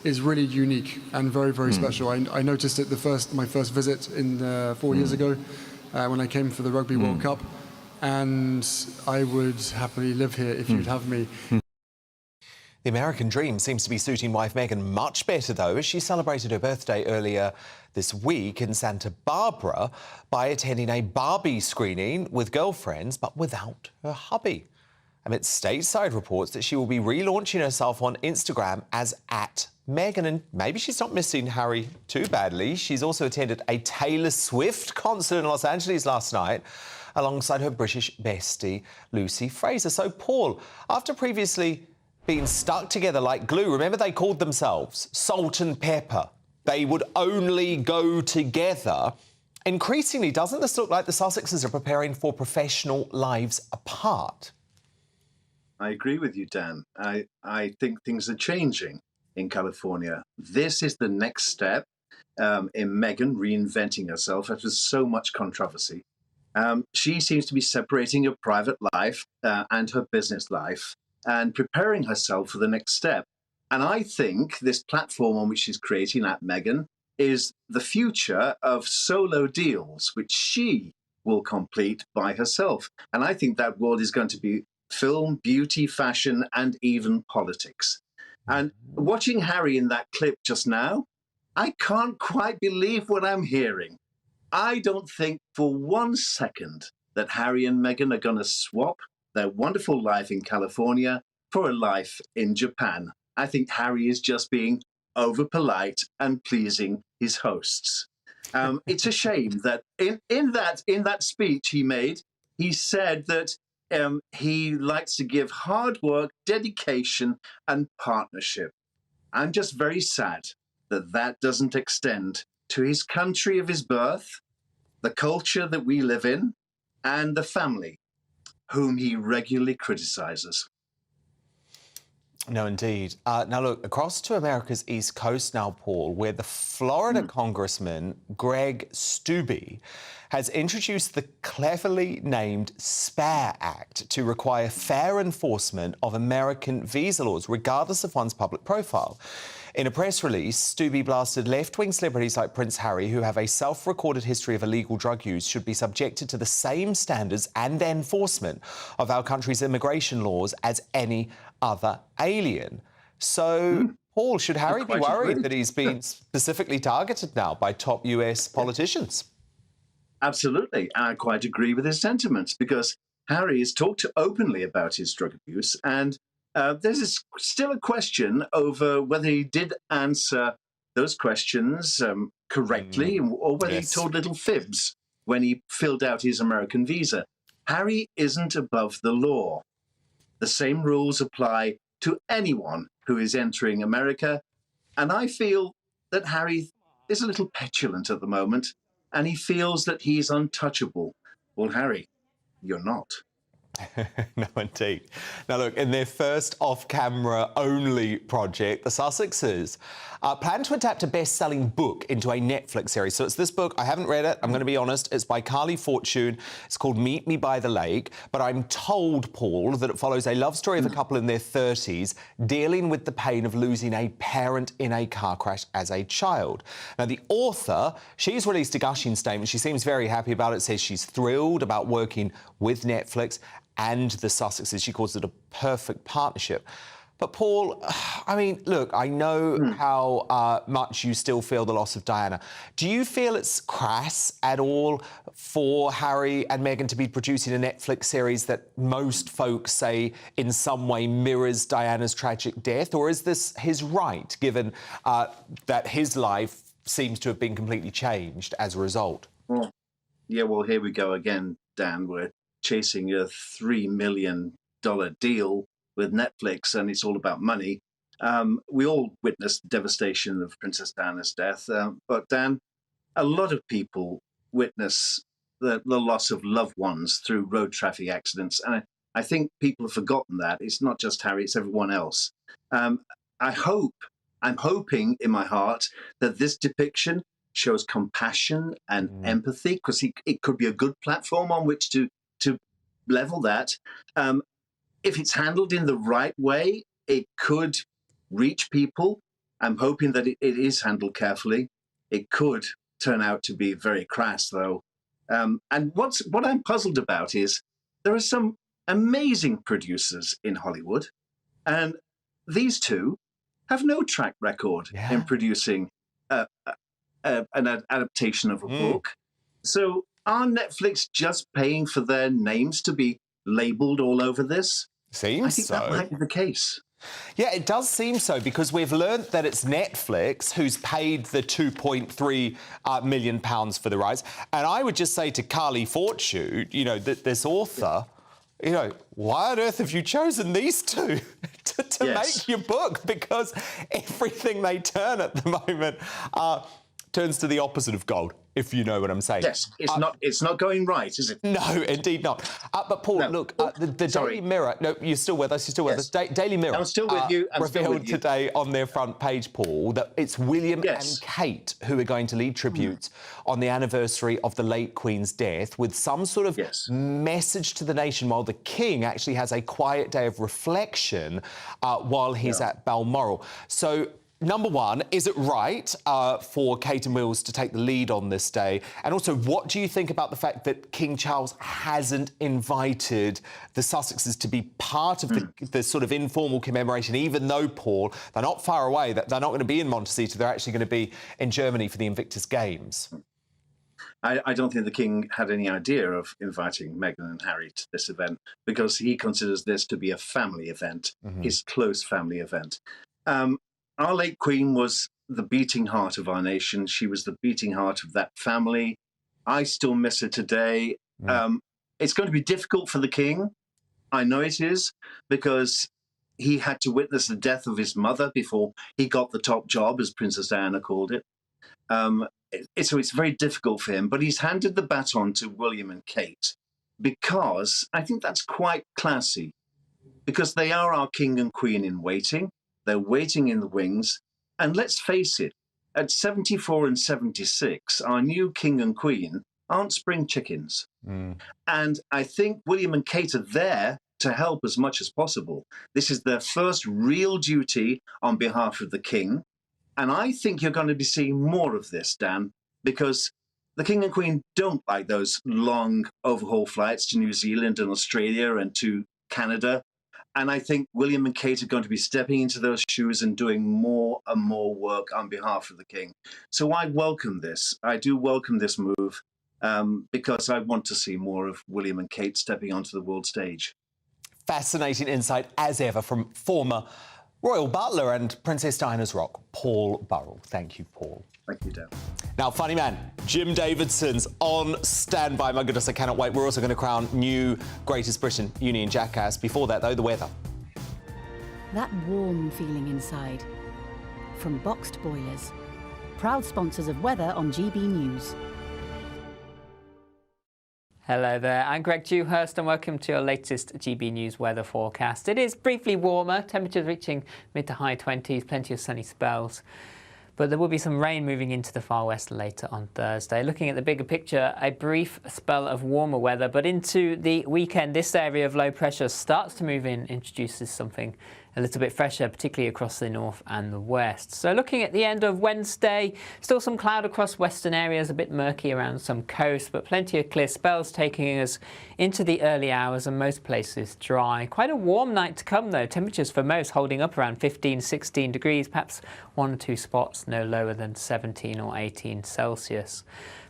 is really unique and very special. I noticed it my first visit in 4 years ago when I came for the Rugby World Cup, and I would happily live here if you'd have me. The American dream seems to be suiting wife Meghan much better, though, as she celebrated her birthday earlier this week in Santa Barbara by attending a Barbie screening with girlfriends, but without her hubby. Amidst stateside reports that she will be relaunching herself on Instagram as @Meghan, and maybe she's not missing Harry too badly. She's also attended a Taylor Swift concert in Los Angeles last night alongside her British bestie, Lucy Fraser. So, Paul, after previously being stuck together like glue, remember they called themselves salt and pepper. They would only go together. Increasingly, doesn't this look like the Sussexes are preparing for professional lives apart? I agree with you, Dan. I think things are changing in California. This is the next step in Meghan reinventing herself after so much controversy. She seems to be separating her private life and her business life and preparing herself for the next step. And I think this platform on which she's creating @Meghan is the future of solo deals, which she will complete by herself. And I think that world is going to be film, beauty, fashion, and even politics. And watching Harry in that clip just now, I can't quite believe what I'm hearing. I don't think for 1 second that Harry and Meghan are going to swap their wonderful life in California for a life in Japan. I think Harry is just being over-polite and pleasing his hosts. It's a shame that in that speech he made, he said that he likes to give hard work, dedication, and partnership. I'm just very sad that that doesn't extend to his country of his birth, the culture that we live in, and the family, whom he regularly criticizes. No, indeed. Now, look, across to America's East Coast now, Paul, where the Florida Congressman Greg Steube has introduced the cleverly named SPARE Act to require fair enforcement of American visa laws, regardless of one's public profile. In a press release, Steube blasted left-wing celebrities like Prince Harry, who have a self-recorded history of illegal drug use, should be subjected to the same standards and enforcement of our country's immigration laws as any other alien. So, Paul, should Harry be worried that he's been specifically targeted now by top US politicians? Absolutely. I quite agree with his sentiments, because Harry has talked openly about his drug abuse, and there's still a question over whether he did answer those questions correctly or whether he told little fibs when he filled out his American visa. Harry isn't above the law. The same rules apply to anyone who is entering America. And I feel that Harry is a little petulant at the moment, and he feels that he's untouchable. Well, Harry, you're not. No, indeed. Now, look, in their first off-camera only project, the Sussexes plan to adapt a best-selling book into a Netflix series. So it's this book. I haven't read it. I'm going to be honest. It's by Carly Fortune. It's called Meet Me by the Lake. But I'm told, Paul, that it follows a love story of a couple in their 30s dealing with the pain of losing a parent in a car crash as a child. Now, the author, she's released a gushing statement. She seems very happy about it. Says she's thrilled about working with Netflix and the Sussexes. She calls it a perfect partnership. But, Paul, I mean, look, I know how much you still feel the loss of Diana. Do you feel it's crass at all for Harry and Meghan to be producing a Netflix series that most folks say in some way mirrors Diana's tragic death? Or is this his right, given that his life seems to have been completely changed as a result? Well, yeah, well, here we go again, Dan. We're chasing a $3 million deal with Netflix, and it's all about money. We all witnessed the devastation of Princess Diana's death, but Dan, a lot of people witness the loss of loved ones through road traffic accidents, and I think people have forgotten that. It's not just Harry, it's everyone else. I'm hoping in my heart that this depiction shows compassion and empathy, because it could be a good platform on which to level that. If it's handled in the right way, it could reach people. I'm hoping that it is handled carefully. It could turn out to be very crass, though. And what I'm puzzled about is there are some amazing producers in Hollywood, and these two have no track record in producing an adaptation of a book. So are Netflix just paying for their names to be labelled all over this? Seems I think so. that might be the case. Yeah, it does seem so, because we've learned that it's Netflix who's paid the £2.3 million for the rights. And I would just say to Carly Fortune, you know, this author, you know, why on earth have you chosen these two to make your book? Because everything they turn at the moment turns to the opposite of gold, if you know what I'm saying. Yes, it's not going right, is it? No, indeed not. But Paul, look, the Daily Mirror. No, you're still with us. You're still with us. Daily Mirror. I'm still with you. Revealed today on their front page, Paul, that it's William and Kate who are going to lead tribute on the anniversary of the late Queen's death, with some sort of message to the nation, while the King actually has a quiet day of reflection while he's at Balmoral. So, number one, is it right for Kate and Wills to take the lead on this day? And also, what do you think about the fact that King Charles hasn't invited the Sussexes to be part of the sort of informal commemoration, even though, Paul, they're not far away, they're not going to be in Montecito, they're actually going to be in Germany for the Invictus Games? I don't think the King had any idea of inviting Meghan and Harry to this event, because he considers this to be a family event, his close family event. Our late Queen was the beating heart of our nation. She was the beating heart of that family. I still miss her today. It's going to be difficult for the King. I know it is, because he had to witness the death of his mother before he got the top job, as Princess Diana called it. So it's very difficult for him. But he's handed the baton to William and Kate, because I think that's quite classy, because they are our King and Queen in waiting. They're waiting in the wings. And let's face it, at 74 and 76, our new King and Queen aren't spring chickens. And I think William and Kate are there to help as much as possible. This is their first real duty on behalf of the King. And I think you're going to be seeing more of this, Dan, because the King and Queen don't like those long overhaul flights to New Zealand and Australia and to Canada. And I think William and Kate are going to be stepping into those shoes and doing more and more work on behalf of the King. So I welcome this. I do welcome this move, because I want to see more of William and Kate stepping onto the world stage. Fascinating insight, as ever, from former Royal Butler and Princess Diana's Rock, Paul Burrell. Thank you, Paul. Thank you, Dan. Now, funny man, Jim Davidson's on standby. My goodness, I cannot wait. We're also going to crown new Greatest Britain Union Jackass. Before that, though, the weather. That warm feeling inside. From Boxed Boilers. Proud sponsors of weather on GB News. Hello there, I'm Greg Dewhurst and welcome to your latest GB News weather forecast. It is briefly warmer, temperatures reaching mid to high 20s, plenty of sunny spells. But there will be some rain moving into the far west later on Thursday. Looking at the bigger picture, a brief spell of warmer weather, but into the weekend, this area of low pressure starts to move in, introduces something a little bit fresher, particularly across the north and the west. So looking at the end of Wednesday, still some cloud across western areas, a bit murky around some coast, but plenty of clear spells taking us into the early hours and most places dry. Quite a warm night to come though. Temperatures for most holding up around 15, 16 degrees, perhaps one or two spots no lower than 17 or 18 Celsius.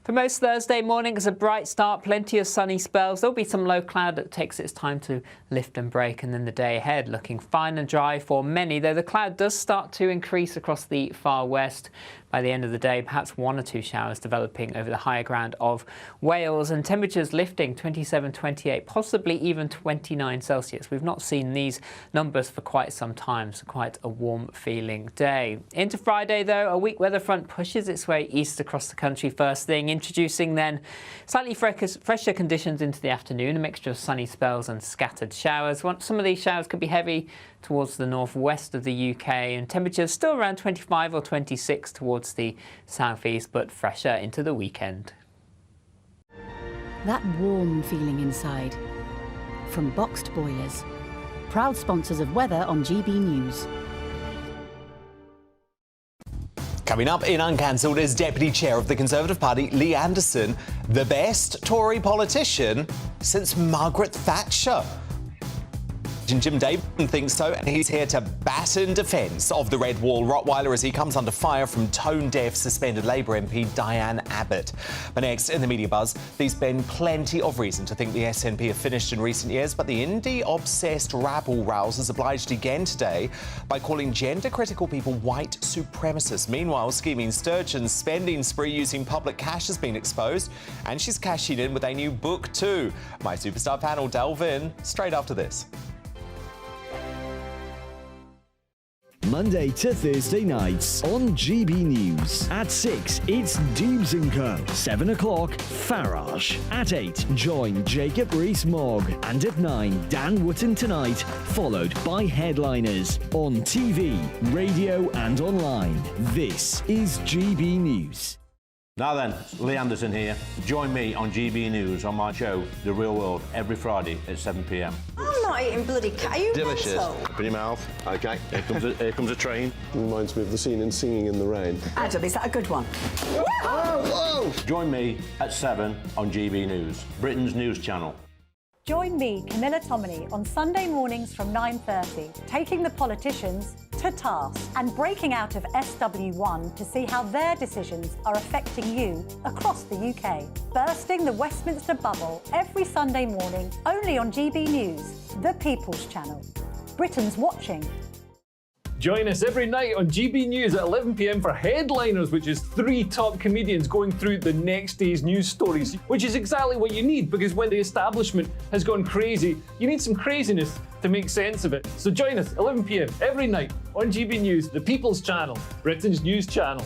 For most Thursday morning, it's a bright start, plenty of sunny spells. There'll be some low cloud that takes its time to lift and break, and then the day ahead looking fine and dry for many, though the cloud does start to increase across the far west. by the end of the day. Perhaps 1 or 2 showers developing over the higher ground of Wales, and temperatures lifting 27, 28, possibly even 29 Celsius. We've not seen these numbers for quite some time, so quite a warm feeling day. Into Friday though, a weak weather front pushes its way east across the country first thing, introducing then slightly fresher conditions into the afternoon, a mixture of sunny spells and scattered showers. Some of these showers could be heavy towards the northwest of the UK, and temperatures still around 25 or 26 towards the southeast, but fresher into the weekend. That warm feeling inside. From Boxed Boilers, proud sponsors of weather on GB News. Coming up in Uncancelled is Deputy Chair of the Conservative Party, Lee Anderson, the best Tory politician since Margaret Thatcher. Jim Davidson thinks so, and he's here to batten defence of the Red Wall Rottweiler as he comes under fire from tone-deaf suspended Labour MP Diane Abbott. But next, in the media buzz, there's been plenty of reason to think the SNP have finished in recent years, but the indie-obsessed rabble-rouse is obliged again today by calling gender-critical people white supremacists. Meanwhile, scheming Sturgeon's spending spree using public cash has been exposed, and she's cashing in with a new book too. My Superstar panel delve in straight after this. Monday to Thursday nights on GB News. At 6, it's Dubes & Co. 7 o'clock, Farage. At 8, join Jacob Rees-Mogg. And at 9, Dan Wootton Tonight, followed by headliners on TV, radio and online. This is GB News. Now then, Lee Anderson here. Join me on GB News on my show, The Real World, every Friday at 7 p.m. I'm not eating bloody cat. Are you Delicious. mental? Open your mouth. OK, here comes a train. Reminds me of the scene in Singing in the Rain. Adam, is that a good one? Whoa! Join me at 7 on GB News, Britain's news channel. Join me, Camilla Tominey, on Sunday mornings from 9:30, taking the politicians to task and breaking out of SW1 to see how their decisions are affecting you across the UK. Bursting the Westminster bubble every Sunday morning, only on GB News, the People's Channel. Britain's watching. Join us every night on GB News at 11 p.m. for Headliners, which is 3 top comedians going through the next day's news stories, which is exactly what you need, because when the establishment has gone crazy, you need some craziness to make sense of it. So join us 11 p.m. every night on GB News, the People's Channel, Britain's news channel.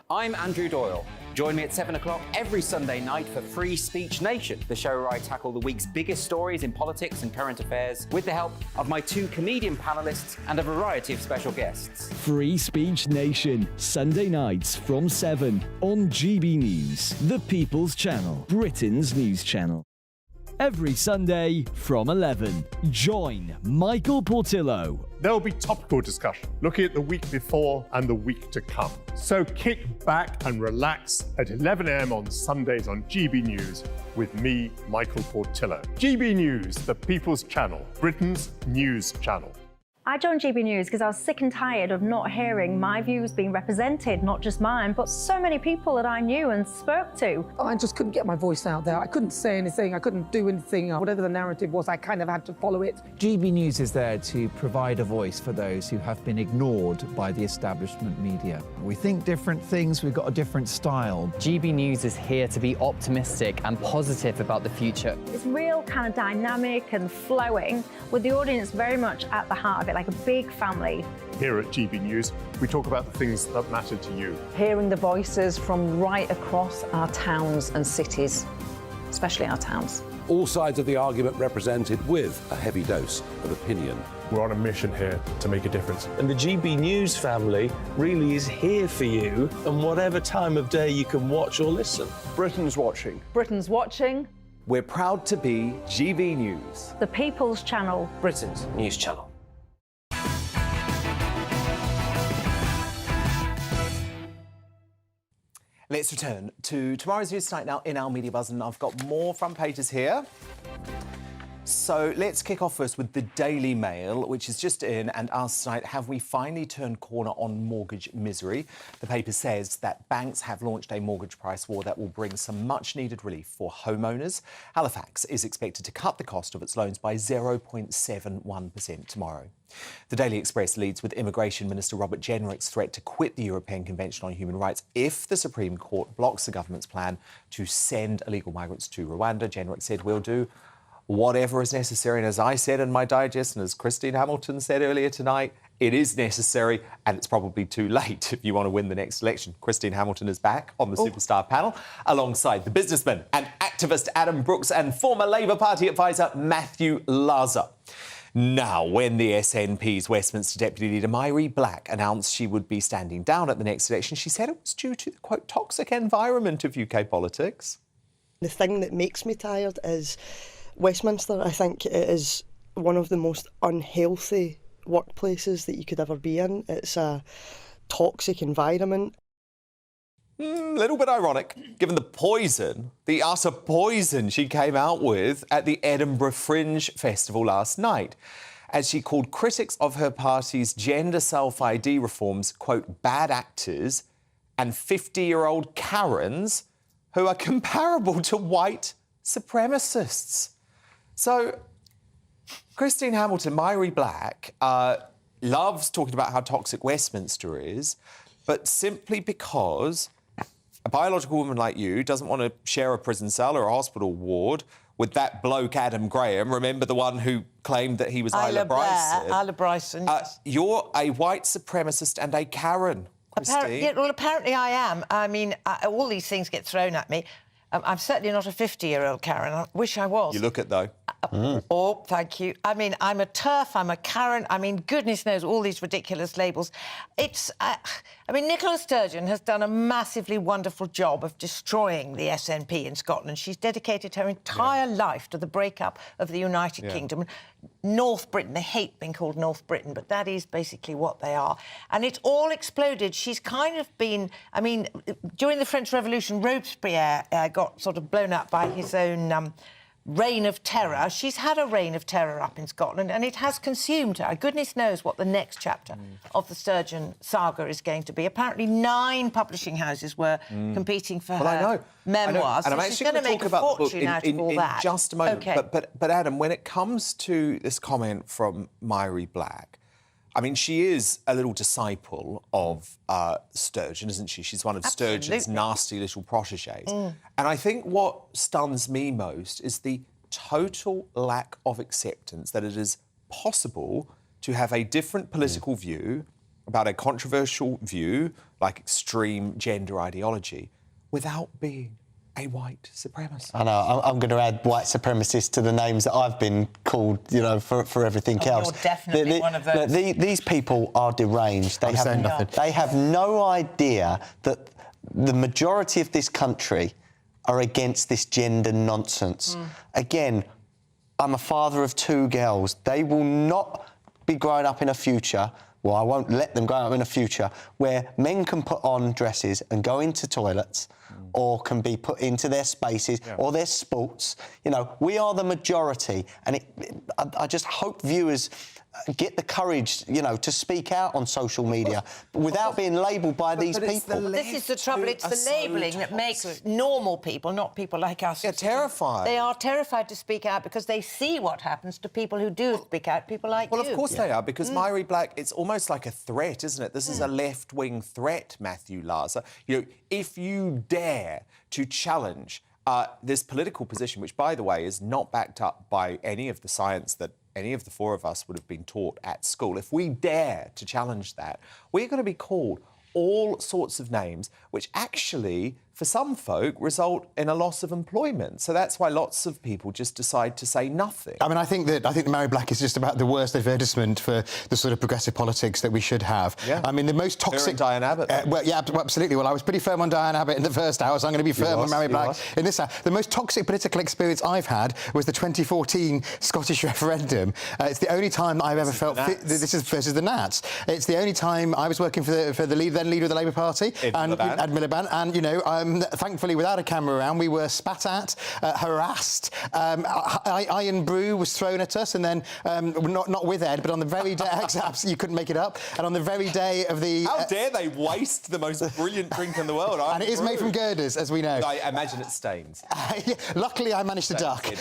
I'm Andrew Doyle. Join me at 7 o'clock every Sunday night for Free Speech Nation, the show where I tackle the week's biggest stories in politics and current affairs with the help of my 2 comedian panellists and a variety of special guests. Free Speech Nation, Sunday nights from 7 on GB News, the People's Channel, Britain's news channel. Every Sunday from 11, join Michael Portillo. There will be topical discussion, looking at the week before and the week to come. So kick back and relax at 11 a.m. on Sundays on GB News with me, Michael Portillo. GB News, the People's Channel, Britain's news channel. I joined GB News because I was sick and tired of not hearing my views being represented, not just mine, but so many people that I knew and spoke to. I just couldn't get my voice out there. I couldn't say anything. I couldn't do anything. Whatever the narrative was, I kind of had to follow it. GB News is there to provide a voice for those who have been ignored by the establishment media. We think different things. We've got a different style. GB News is here to be optimistic and positive about the future. It's real kind of dynamic and flowing, with the audience very much at the heart of it, like a big family. Here at GB News, we talk about the things that matter to you. Hearing the voices from right across our towns and cities, especially our towns. All sides of the argument represented with a heavy dose of opinion. We're on a mission here to make a difference. And the GB News family really is here for you, and whatever time of day you can watch or listen. Britain's watching. Britain's watching. We're proud to be GB News, the People's Channel, Britain's news channel. Let's return to tomorrow's news tonight now in our Media Buzz, and I've got more front pages here. So let's kick off first with the Daily Mail, which is just in and asks tonight, have we finally turned corner on mortgage misery? The paper says that banks have launched a mortgage price war that will bring some much-needed relief for homeowners. Halifax is expected to cut the cost of its loans by 0.71% tomorrow. The Daily Express leads with Immigration Minister Robert Jenrick's threat to quit the European Convention on Human Rights if the Supreme Court blocks the government's plan to send illegal migrants to Rwanda. Jenrick said, we'll do whatever is necessary. And as I said in my digest, and as Christine Hamilton said earlier tonight, it is necessary and it's probably too late if you want to win the next election. Christine Hamilton is back on the Superstar panel alongside the businessman and activist Adam Brooks and former Labour Party advisor Matthew Laza. Now, when the SNP's Westminster Deputy Leader Mairi Black announced she would be standing down at the next election, she said it was due to the, quote, toxic environment of UK politics. The thing that makes me tired is Westminster. I think it is one of the most unhealthy workplaces that you could ever be in. It's a toxic environment. Little bit ironic, given the utter poison she came out with at the Edinburgh Fringe Festival last night, as she called critics of her party's gender self-ID reforms, quote, bad actors and 50-year-old Karens who are comparable to white supremacists. So, Christine Hamilton, Mairi Black, loves talking about how toxic Westminster is, but simply because a biological woman like you doesn't want to share a prison cell or a hospital ward with that bloke Adam Graham, remember the one who claimed that he was Isla Bryson? Isla Bryson, yes. You're a white supremacist and a Karen, Christine. Apparently I am. I mean, all these things get thrown at me. I'm certainly not a 50-year-old Karen. I wish I was. You look it, though. Oh, thank you. I mean, I'm a TERF, I'm a Karen. I mean, goodness knows all these ridiculous labels. It's... I mean, Nicola Sturgeon has done a massively wonderful job of destroying the SNP in Scotland. She's dedicated her entire life to the breakup of the United Kingdom. North Britain, they hate being called North Britain, but that is basically what they are. And it's all exploded. She's kind of been... I mean, during the French Revolution, Robespierre got sort of blown up by his own... reign of terror. She's had a reign of terror up in Scotland and it has consumed her. Goodness knows what the next chapter of the Sturgeon saga is going to be. Apparently 9 publishing houses were competing for her memoirs. And I'm she's actually going to make talk a about fortune out of all in that. just a moment. Okay. But Adam, when it comes to this comment from Mairi Black, I mean, she is a little disciple of Sturgeon, isn't she? She's one of Sturgeon's nasty little protégés. And I think what stuns me most is the total lack of acceptance that it is possible to have a different political view about a controversial view, like extreme gender ideology, without being a white supremacist. I know. I'm going to add white supremacist to the names that I've been called, you know, for everything else. You're definitely one of those. These people are deranged. They have no idea that the majority of this country are against this gender nonsense. Again, I'm a father of 2 girls. They will not be growing up in a future, well, I won't let them grow up in a future, where men can put on dresses and go into toilets or can be put into their spaces or their sports. You know, we are the majority. And I just hope viewers get the courage, you know, to speak out on social media without being labelled by these people. This is the trouble. It's the labelling that makes normal people, not people like us... terrified. They are terrified to speak out because they see what happens to people who do speak out, people like you. Well, of course they are, because Mairi Black, it's almost like a threat, isn't it? This is a left-wing threat, Matthew Laza. You know, if you dare to challenge this political position, which, by the way, is not backed up by any of the science that any of the 4 of us would have been taught at school, if we dare to challenge that, we're going to be called all sorts of names, which actually, for some folk, result in a loss of employment. So that's why lots of people just decide to say nothing. I mean, I think that Mairi Black is just about the worst advertisement for the sort of progressive politics that we should have. Yeah. I mean, the most toxic... Her and Diane Abbott. Well, yeah, absolutely. Well, I was pretty firm on Diane Abbott in the first hour, so I'm going to be firm on Mairi Black in this hour. The most toxic political experience I've had was the 2014 Scottish referendum. It's the only time I've ever felt... This is versus the Nats. It's the only time I was working for the then leader of the Labour Party, Ed Miliband, and, you know, thankfully without a camera around. We were spat at, harassed. Iron brew was thrown at us, and then not with Ed, but on the very day, you couldn't make it up. And on the very day of the... How dare they waste the most brilliant drink in the world? And it is made from girders, as we know. I imagine it stains. Luckily, I managed to duck. You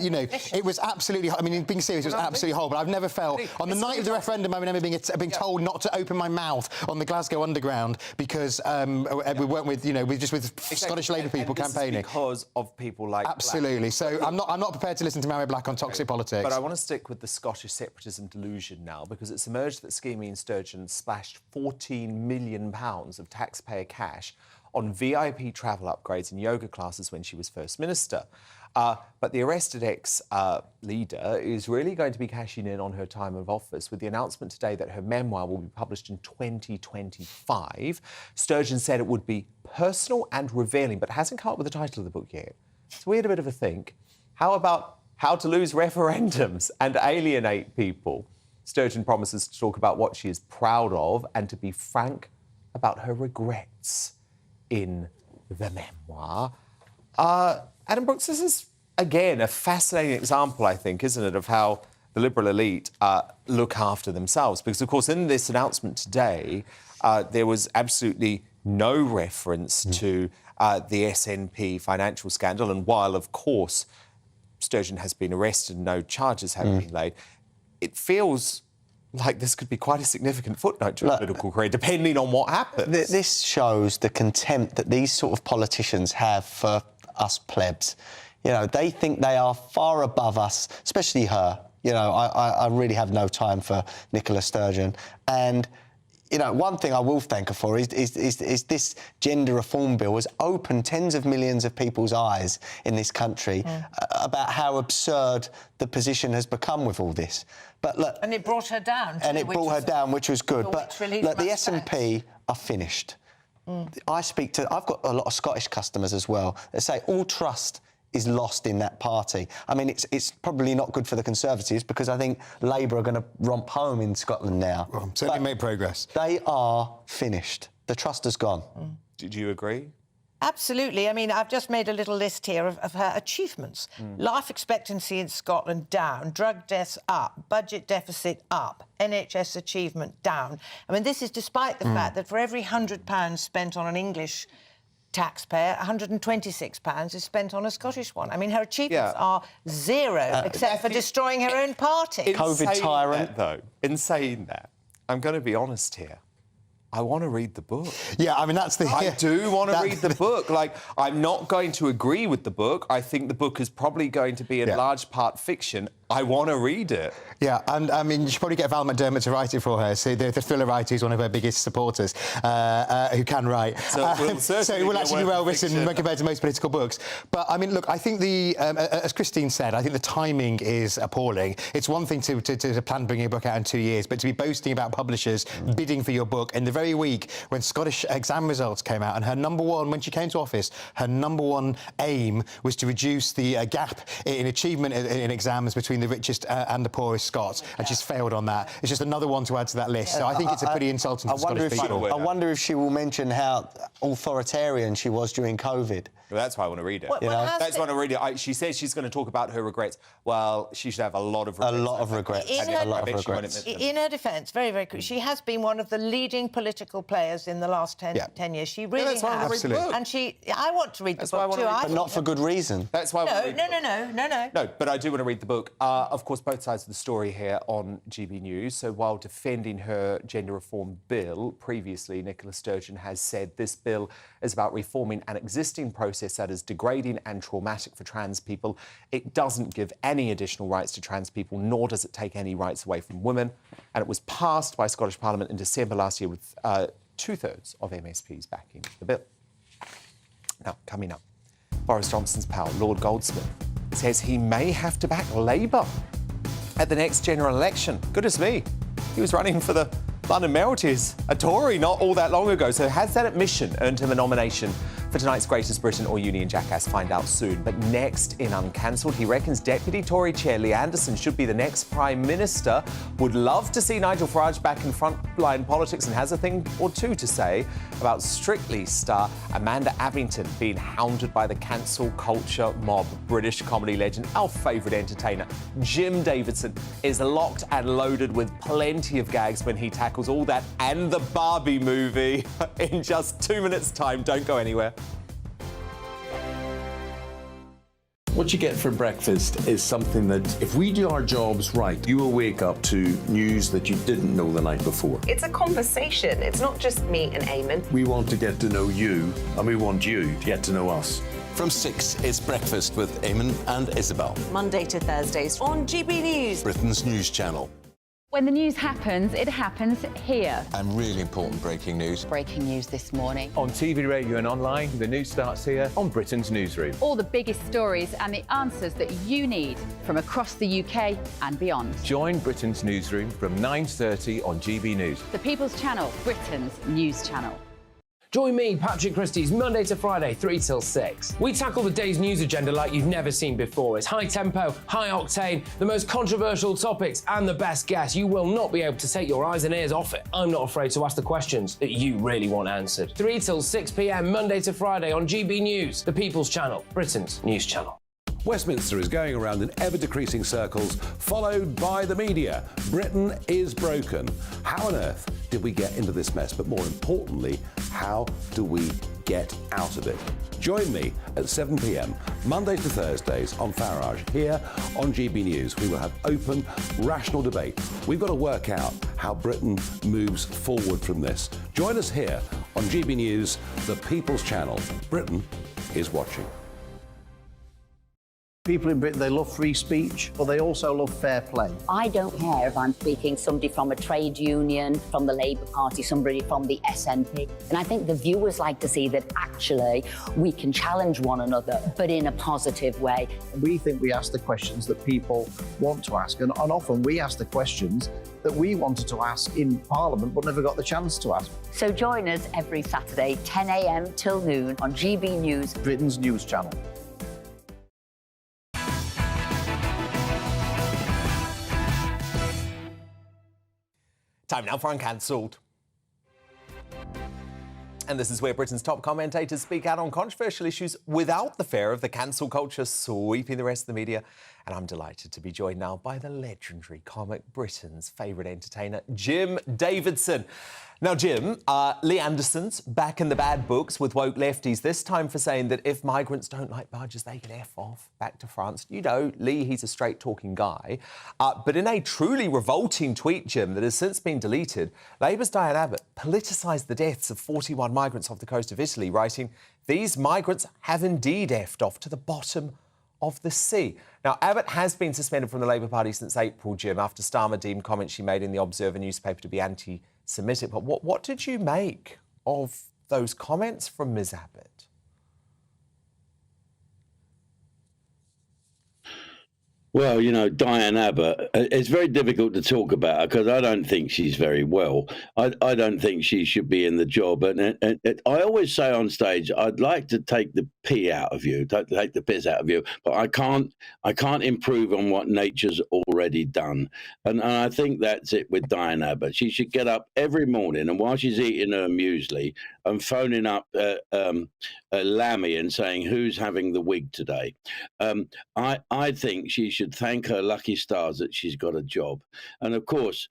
know, it was absolutely... I mean, being serious, it was absolutely horrible. I've never felt... On the night of the referendum, I remember being told not to open my mouth on the Glasgow Underground because we weren't with, you know, just with Scottish Labour people campaigning. Because of people like Absolutely. Black. So I'm not prepared to listen to Mary Black on toxic politics. But I want to stick with the Scottish separatism delusion now, because it's emerged that Skene Sturgeon splashed £14 million of taxpayer cash on VIP travel upgrades and yoga classes when she was First Minister. But the arrested ex-leader is really going to be cashing in on her time of office with the announcement today that her memoir will be published in 2025. Sturgeon said it would be personal and revealing, but hasn't come up with the title of the book yet. So we had a bit of a think. How about how to lose referendums and alienate people? Sturgeon promises to talk about what she is proud of and to be frank about her regrets in the memoir. Adam Brooks, this is, again, a fascinating example, I think, isn't it, of how the Liberal elite look after themselves. Because, of course, in this announcement today, there was absolutely no reference to the SNP financial scandal. And while, of course, Sturgeon has been arrested and no charges have been laid, it feels like this could be quite a significant footnote to a political career, depending on what happens. This shows the contempt that these sort of politicians have for us plebs. You know, they think they are far above us, especially her. You know, I really have no time for Nicola Sturgeon. And, you know, one thing I will thank her for is this gender reform bill has opened tens of millions of people's eyes in this country about how absurd the position has become with all this. But look, and it brought her down. And it brought her down, which was good. But look, the SNP are finished. I've got a lot of Scottish customers as well that say all trust is lost in that party. I mean, it's probably not good for the Conservatives because I think Labour are going to romp home in Scotland now. Well, certainly made progress. They are finished. The trust has gone. Did you agree? Absolutely. I mean, I've just made a little list here of her achievements. Life expectancy in Scotland down, drug deaths up, budget deficit up, NHS achievement down. I mean, this is despite the fact that for every £100 spent on an English taxpayer, £126 is spent on a Scottish one. I mean, her achievements are zero, except for destroying her own party. COVID tyrant. In saying that, I'm going to be honest here. I want to read the book. Yeah, I mean, that's the... I do want to read the book. Like, I'm not going to agree with the book. I think the book is probably going to be in large part fiction. I want to read it. Yeah, and I mean, you should probably get Val McDermott to write it for her. So the thriller writer is one of her biggest supporters, who can write. So it will actually be well written compared to most political books. But I mean, look, I think as Christine said, I think the timing is appalling. It's one thing to plan bringing a book out in 2 years, but to be boasting about publishers bidding for your book in the very week when Scottish exam results came out, and her number one, when she came to office, her number one aim was to reduce the gap in achievement in exams between the richest and the poorest Scots, and she's failed on that. It's just another one to add to that list. So I think it's a pretty insulting to Scottish people. I wonder if she will mention how authoritarian she was during COVID. Well, that's why I want to read it. That's why I want to read it. She says she's going to talk about her regrets. Well, she should have a lot of regrets. A lot of regrets. In her defence, very, very quick, she has been one of the leading political players in the last 10 years. She really has. Absolutely. And I want to read the book too. But not for good reason. That's why I want to read the book. No, but I do want to read the book. Of course, both sides of the story here on GB News. So while defending her gender reform bill, previously Nicola Sturgeon has said this bill is about reforming an existing process that is degrading and traumatic for trans people. It doesn't give any additional rights to trans people, nor does it take any rights away from women. And it was passed by Scottish Parliament in December last year with 2/3 of MSPs backing the bill. Now, coming up, Boris Johnson's pal, Lord Goldsmith, says he may have to back Labour at the next general election. Goodness me, he was running for the London Mayoralties, a Tory not all that long ago. So has that admission earned him a nomination for tonight's Greatest Britain or Union Jackass? Find out soon. But next in Uncancelled, he reckons Deputy Tory Chair Lee Anderson should be the next Prime Minister. Would love to see Nigel Farage back in frontline politics and has a thing or two to say about Strictly star Amanda Abington being hounded by the cancel culture mob. British comedy legend, our favourite entertainer, Jim Davidson, is locked and loaded with plenty of gags when he tackles all that and the Barbie movie in just 2 minutes' time. Don't go anywhere. What you get for breakfast is something that, if we do our jobs right, you will wake up to news that you didn't know the night before. It's a conversation. It's not just me and Eamon. We want to get to know you, and we want you to get to know us. From 6, it's Breakfast with Eamon and Isabel. Monday to Thursdays on GB News, Britain's news channel. When the news happens, it happens here. And really important breaking news. Breaking news this morning. On TV, radio and online, the news starts here on Britain's Newsroom. All the biggest stories and the answers that you need from across the UK and beyond. Join Britain's Newsroom from 9:30 on GB News. The People's Channel, Britain's news channel. Join me, Patrick Christie's Monday to Friday, 3 till 6. We tackle the day's news agenda like you've never seen before. It's high tempo, high octane, the most controversial topics and the best guests. You will not be able to take your eyes and ears off it. I'm not afraid to ask the questions that you really want answered. 3 till 6 p.m, Monday to Friday on GB News, the People's Channel, Britain's news channel. Westminster is going around in ever-decreasing circles, followed by the media. Britain is broken. How on earth did we get into this mess? But more importantly, how do we get out of it? Join me at 7 p.m, Mondays to Thursdays on Farage, here on GB News. We will have open, rational debate. We've got to work out how Britain moves forward from this. Join us here on GB News, the People's Channel. Britain is watching. People in Britain, they love free speech, but they also love fair play. I don't care if I'm speaking somebody from a trade union, from the Labour Party, somebody from the SNP. And I think the viewers like to see that actually we can challenge one another, but in a positive way. We think we ask the questions that people want to ask, and often we ask the questions that we wanted to ask in Parliament but never got the chance to ask. So join us every Saturday, 10 a.m. till noon on GB News, Britain's news channel. Time now for Uncancelled. And this is where Britain's top commentators speak out on controversial issues without the fear of the cancel culture sweeping the rest of the media. And I'm delighted to be joined now by the legendary comic, Britain's favourite entertainer, Jim Davidson. Now, Jim, Lee Anderson's back in the bad books with woke lefties, this time for saying that if migrants don't like barges, they can F off back to France. You know, Lee, he's a straight-talking guy. But in a truly revolting tweet, Jim, that has since been deleted, Labour's Diane Abbott politicised the deaths of 41 migrants off the coast of Italy, writing, "These migrants have indeed effed off to the bottom of the sea." Now, Abbott has been suspended from the Labour Party since April, Jim, after Starmer deemed comments she made in the Observer newspaper to be anti-Semitic. But what did you make of those comments from Ms Abbott? Well, you know, Diane Abbott, it's very difficult to talk about her because I don't think she's very well. I don't think she should be in the job. And I always say on stage, I'd like to take the pee out of you, take the piss out of you, but I can't improve on what nature's already done. And I think that's it with Diane Abbott. She should get up every morning and while she's eating her muesli and phoning up Lammy and saying, who's having the wig today? I think she should thank her lucky stars that she's got a job. And of course,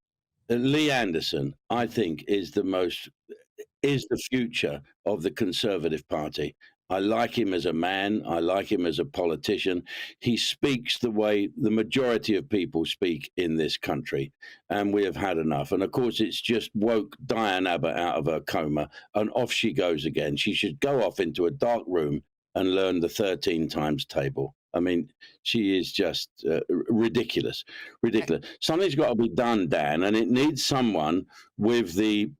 Lee Anderson, I think, is the future of the Conservative Party. I like him as a man. I like him as a politician. He speaks the way the majority of people speak in this country, and we have had enough. And of course, it's just woke Diane Abbott out of her coma, and off she goes again. She should go off into a dark room and learn the 13 times table. I mean, she is just ridiculous. Something's got to be done, Dan, and it needs someone with the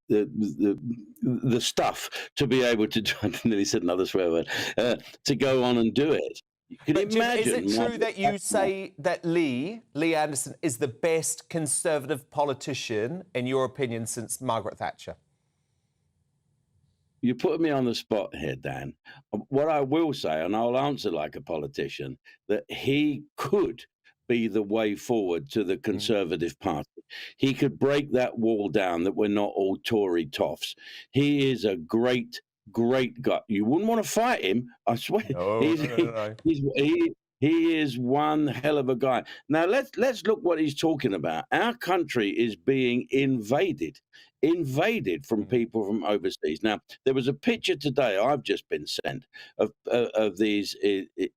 stuff to be able to do. I nearly said another swear word. To go on and do it. Can you imagine? Is it true that you say that Lee Anderson is the best Conservative politician, in your opinion, since Margaret Thatcher? You're putting me on the spot here, Dan. What I will say, and I'll answer like a politician, that he could be the way forward to the Conservative Party. He could break that wall down that we're not all Tory toffs. He is a great guy. You wouldn't want to fight him, I swear. No. He is one hell of a guy. Now let's look what he's talking about. Our country is being invaded from people from overseas. Now there was a picture today I've just been sent of these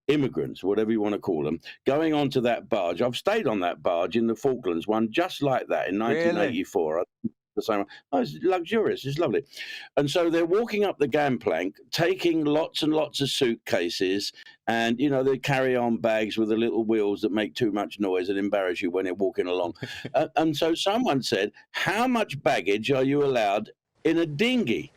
immigrants, whatever you want to call them, going onto that barge. I've stayed on that barge in the Falklands, one just like that in 1984. Really? The same. Oh, it's luxurious. It's lovely. And so they're walking up the gangplank, taking lots and lots of suitcases, and you know they carry on bags with the little wheels that make too much noise and embarrass you when you're walking along. And so someone said, "How much baggage are you allowed in a dinghy?"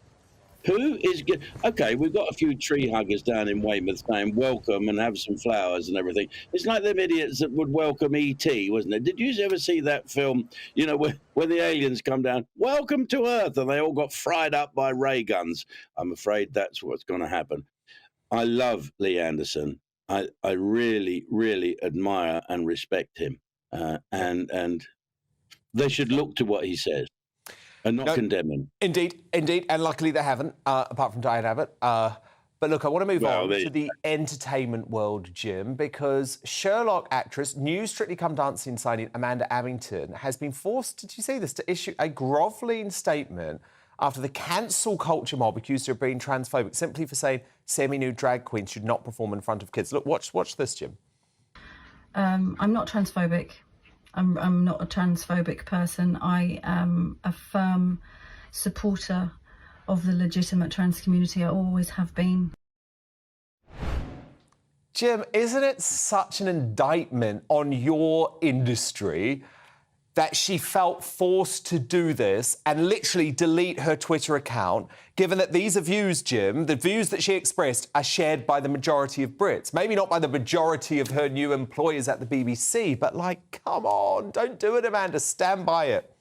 Who is good? Okay, we've got a few tree huggers down in Weymouth saying welcome and have some flowers and everything. It's like them idiots that would welcome E.T., wasn't it? Did you ever see that film, you know, where the aliens come down, welcome to Earth, and they all got fried up by ray guns? I'm afraid that's what's going to happen. I love Lee Anderson. I really, really admire and respect him. And they should look to what he says. And not condemn him. Indeed, and luckily they haven't, apart from Diane Abbott. But look, I want to move on to the entertainment world, Jim, because Sherlock actress, new Strictly Come Dancing signing Amanda Abington has been forced, did you see this, to issue a grovelling statement after the cancel culture mob accused her of being transphobic, simply for saying semi-nude drag queens should not perform in front of kids. Look, watch this, Jim. I'm not transphobic. I'm not a transphobic person. I am a firm supporter of the legitimate trans community. I always have been. Jim, isn't it such an indictment on your industry that she felt forced to do this and literally delete her Twitter account, given that these are views, Jim, the views that she expressed are shared by the majority of Brits? Maybe not by the majority of her new employers at the BBC, but, like, come on, don't do it, Amanda, stand by it.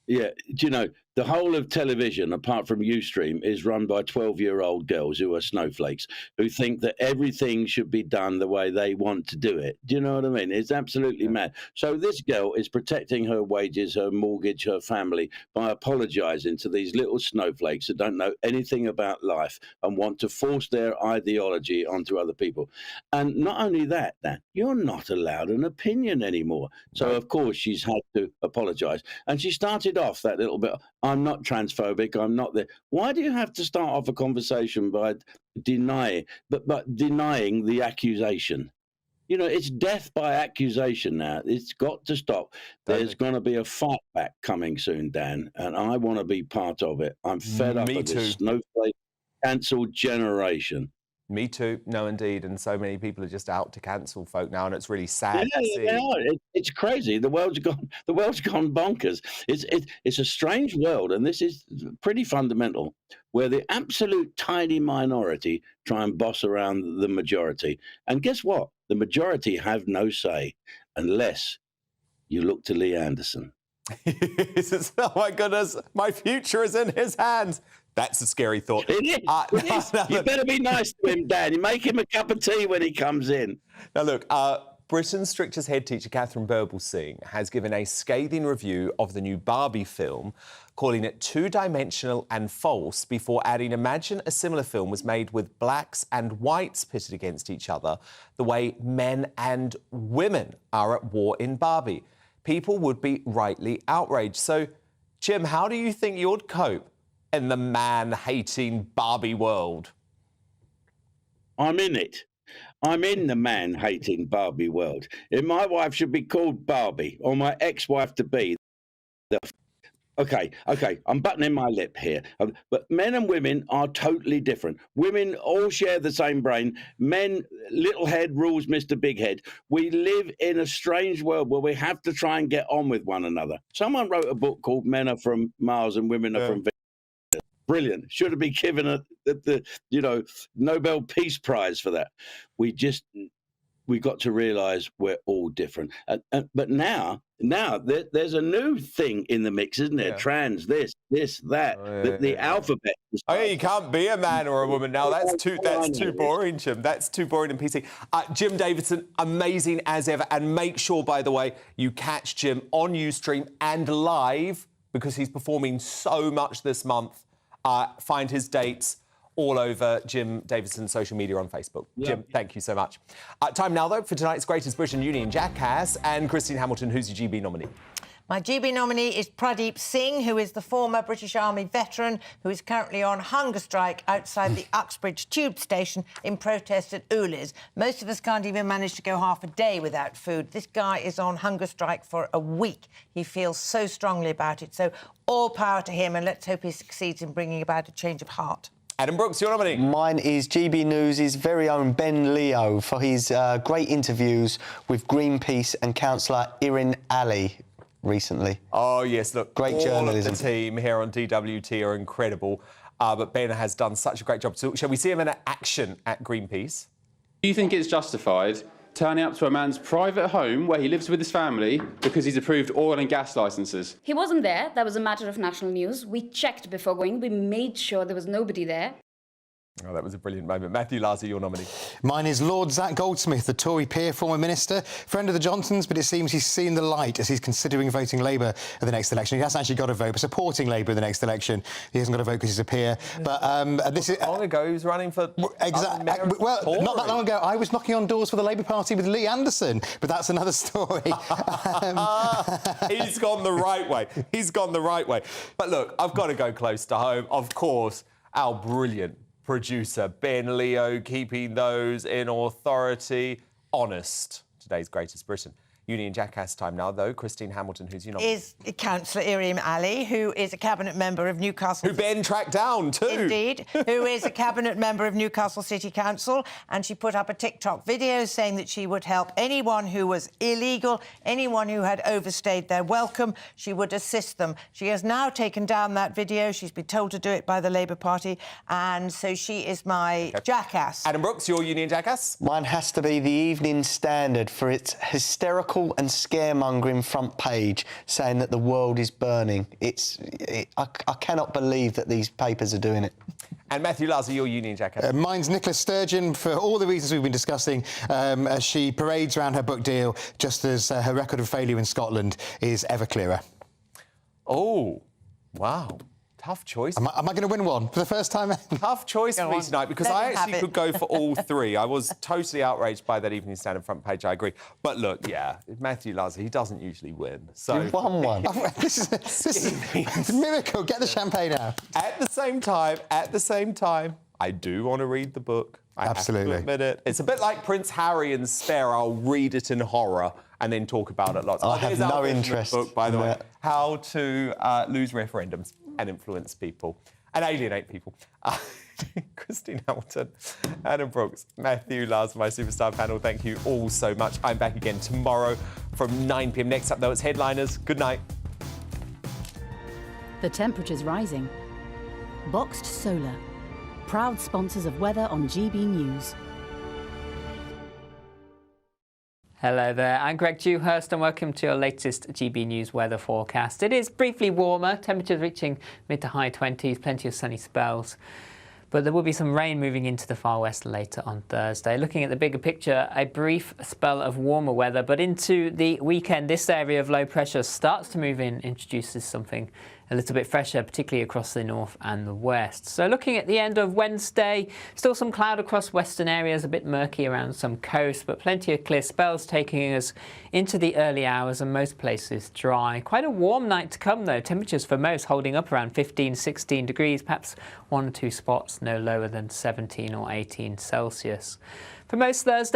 Yeah, do you know, the whole of television, apart from Ustream, is run by 12-year-old girls who are snowflakes, who think that everything should be done the way they want to do it. Do you know what I mean? It's absolutely mad. So this girl is protecting her wages, her mortgage, her family by apologising to these little snowflakes that don't know anything about life and want to force their ideology onto other people. And not only that, Dan, you're not allowed an opinion anymore. So, of course, she's had to apologise. And she started off that little bit, I'm not transphobic, I'm not there. Why do you have to start off a conversation by denying the accusation? You know, it's death by accusation now. It's got to stop. There's going to be a fight back coming soon, Dan, and I want to be part of it. I'm fed up of this snowflake cancelled generation. Me too. No, indeed. And so many people are just out to cancel folk now, and it's really sad to see. They are. It's crazy. The world's gone bonkers. It's a strange world, and this is pretty fundamental, where the absolute tiny minority try and boss around the majority. And guess what? The majority have no say unless you look to Lee Anderson. Oh my goodness, my future is in his hands. That's a scary thought. It is. You better be nice to him, Dan. You make him a cup of tea when he comes in. Now, look, Britain's strictest head teacher, Catherine Birbalsingh, has given a scathing review of the new Barbie film, calling it two-dimensional and false, before adding, imagine a similar film was made with blacks and whites pitted against each other, the way men and women are at war in Barbie. People would be rightly outraged. So, Jim, how do you think you'd cope in the man-hating Barbie world? I'm in it. I'm in the man-hating Barbie world. If my wife should be called Barbie, or my ex-wife-to-be, Okay, I'm buttoning my lip here. But men and women are totally different. Women all share the same brain. Men, little head rules Mr. Big Head. We live in a strange world where we have to try and get on with one another. Someone wrote a book called Men Are From Mars and Women Are From Venus. Brilliant. Should have been given the Nobel Peace Prize for that. We just we got to realise we're all different. But now there's a new thing in the mix, isn't there? Yeah. Trans, this, that. The alphabet. Oh yeah, you can't be a man or a woman now. That's too boring, Jim. That's too boring and PC. Jim Davidson, amazing as ever. And make sure, by the way, you catch Jim on Ustream and live because he's performing so much this month. Find his dates all over Jim Davidson's social media on Facebook. Yeah. Jim, thank you so much. Time now, though, for tonight's Greatest Britain Union Jackass. And Christine Hamilton, who's your GB nominee? My GB nominee is Pradeep Singh, who is the former British Army veteran who is currently on hunger strike outside the Uxbridge tube station in protest at Ulis. Most of us can't even manage to go half a day without food. This guy is on hunger strike for a week. He feels so strongly about it. So all power to him, and let's hope he succeeds in bringing about a change of heart. Adam Brooks, your nominee. Mine is GB News' very own Ben Leo for his great interviews with Greenpeace and Councillor Irin Ali recently. Oh, yes, look, great journalism. All of the team here on DWT are incredible, but Ben has done such a great job. So shall we see him in action at Greenpeace? Do you think it's justified turning up to a man's private home where he lives with his family because he's approved oil and gas licences? He wasn't there. That was a matter of national news. We checked before going. We made sure there was nobody there. Oh, that was a brilliant moment. Matthew Larser, your nominee. Mine is Lord Zach Goldsmith, the Tory peer, former minister, friend of the Johnsons, but it seems he's seen the light as he's considering voting Labour at the next election. He hasn't actually got a vote, but supporting Labour in the next election. He hasn't got a vote because he's a peer. But this is long ago he was running for exactly. Well, not that long ago, I was knocking on doors for the Labour Party with Lee Anderson, but that's another story. He's gone the right way. He's gone the right way. But look, I've got to go close to home. Of course, our brilliant producer Ben Leo, keeping those in authority honest. Today's Greatest Britain Union Jackass time now, though. Christine Hamilton, who's your nominee? Is Councillor Irim Ali, who is a Cabinet Member of Newcastle... Who Ben tracked down too. Indeed. Who is a Cabinet Member of Newcastle City Council, and she put up a TikTok video saying that she would help anyone who was illegal, anyone who had overstayed their welcome. She would assist them. She has now taken down that video. She's been told to do it by the Labour Party, and so she is my jackass. Adam Brooks, your Union Jackass? Mine has to be the Evening Standard for its hysterical and scaremongering front page saying that the world is burning. I cannot believe that these papers are doing it. And Matthew Larser, your Union Jackass? Mine's Nicola Sturgeon, for all the reasons we've been discussing, as she parades around her book deal, just as her record of failure in Scotland is ever clearer. Oh, wow. Tough choice. Am I going to win one for the first time? Tough choice for me tonight, because I actually could go for all three. I was totally outraged by that Evening Standard front page, I agree. But look, yeah, Matthew Larser, he doesn't usually win. So you won one. This is a miracle. Get the champagne out. At the same time, I do want to read the book. I Absolutely. have to admit it. It's a bit like Prince Harry and Spare. I'll read it in horror and then talk about it lots. I have no interest. Book, by the way, How to Lose Referendums and Influence People and Alienate People. Christine Hamilton, Adam Brooks, Matthew Larser, my superstar panel, thank you all so much. I'm back again tomorrow from 9 p.m. Next up, though, it's Headliners. Good night. The temperature's rising. Boxed Solar, proud sponsors of weather on GB News. Hello there, I'm Greg Dewhurst and welcome to your latest GB News weather forecast. It is briefly warmer, temperatures reaching mid to high 20s, plenty of sunny spells. But there will be some rain moving into the far west later on Thursday. Looking at the bigger picture, a brief spell of warmer weather, but into the weekend, this area of low pressure starts to move in, introduces something a little bit fresher, particularly across the north and the west. So looking at the end of Wednesday, still some cloud across western areas, a bit murky around some coast, but plenty of clear spells taking us into the early hours and most places dry. Quite a warm night to come though, temperatures for most holding up around 15, 16 degrees, perhaps one or two spots no lower than 17 or 18 Celsius. For most Thursday,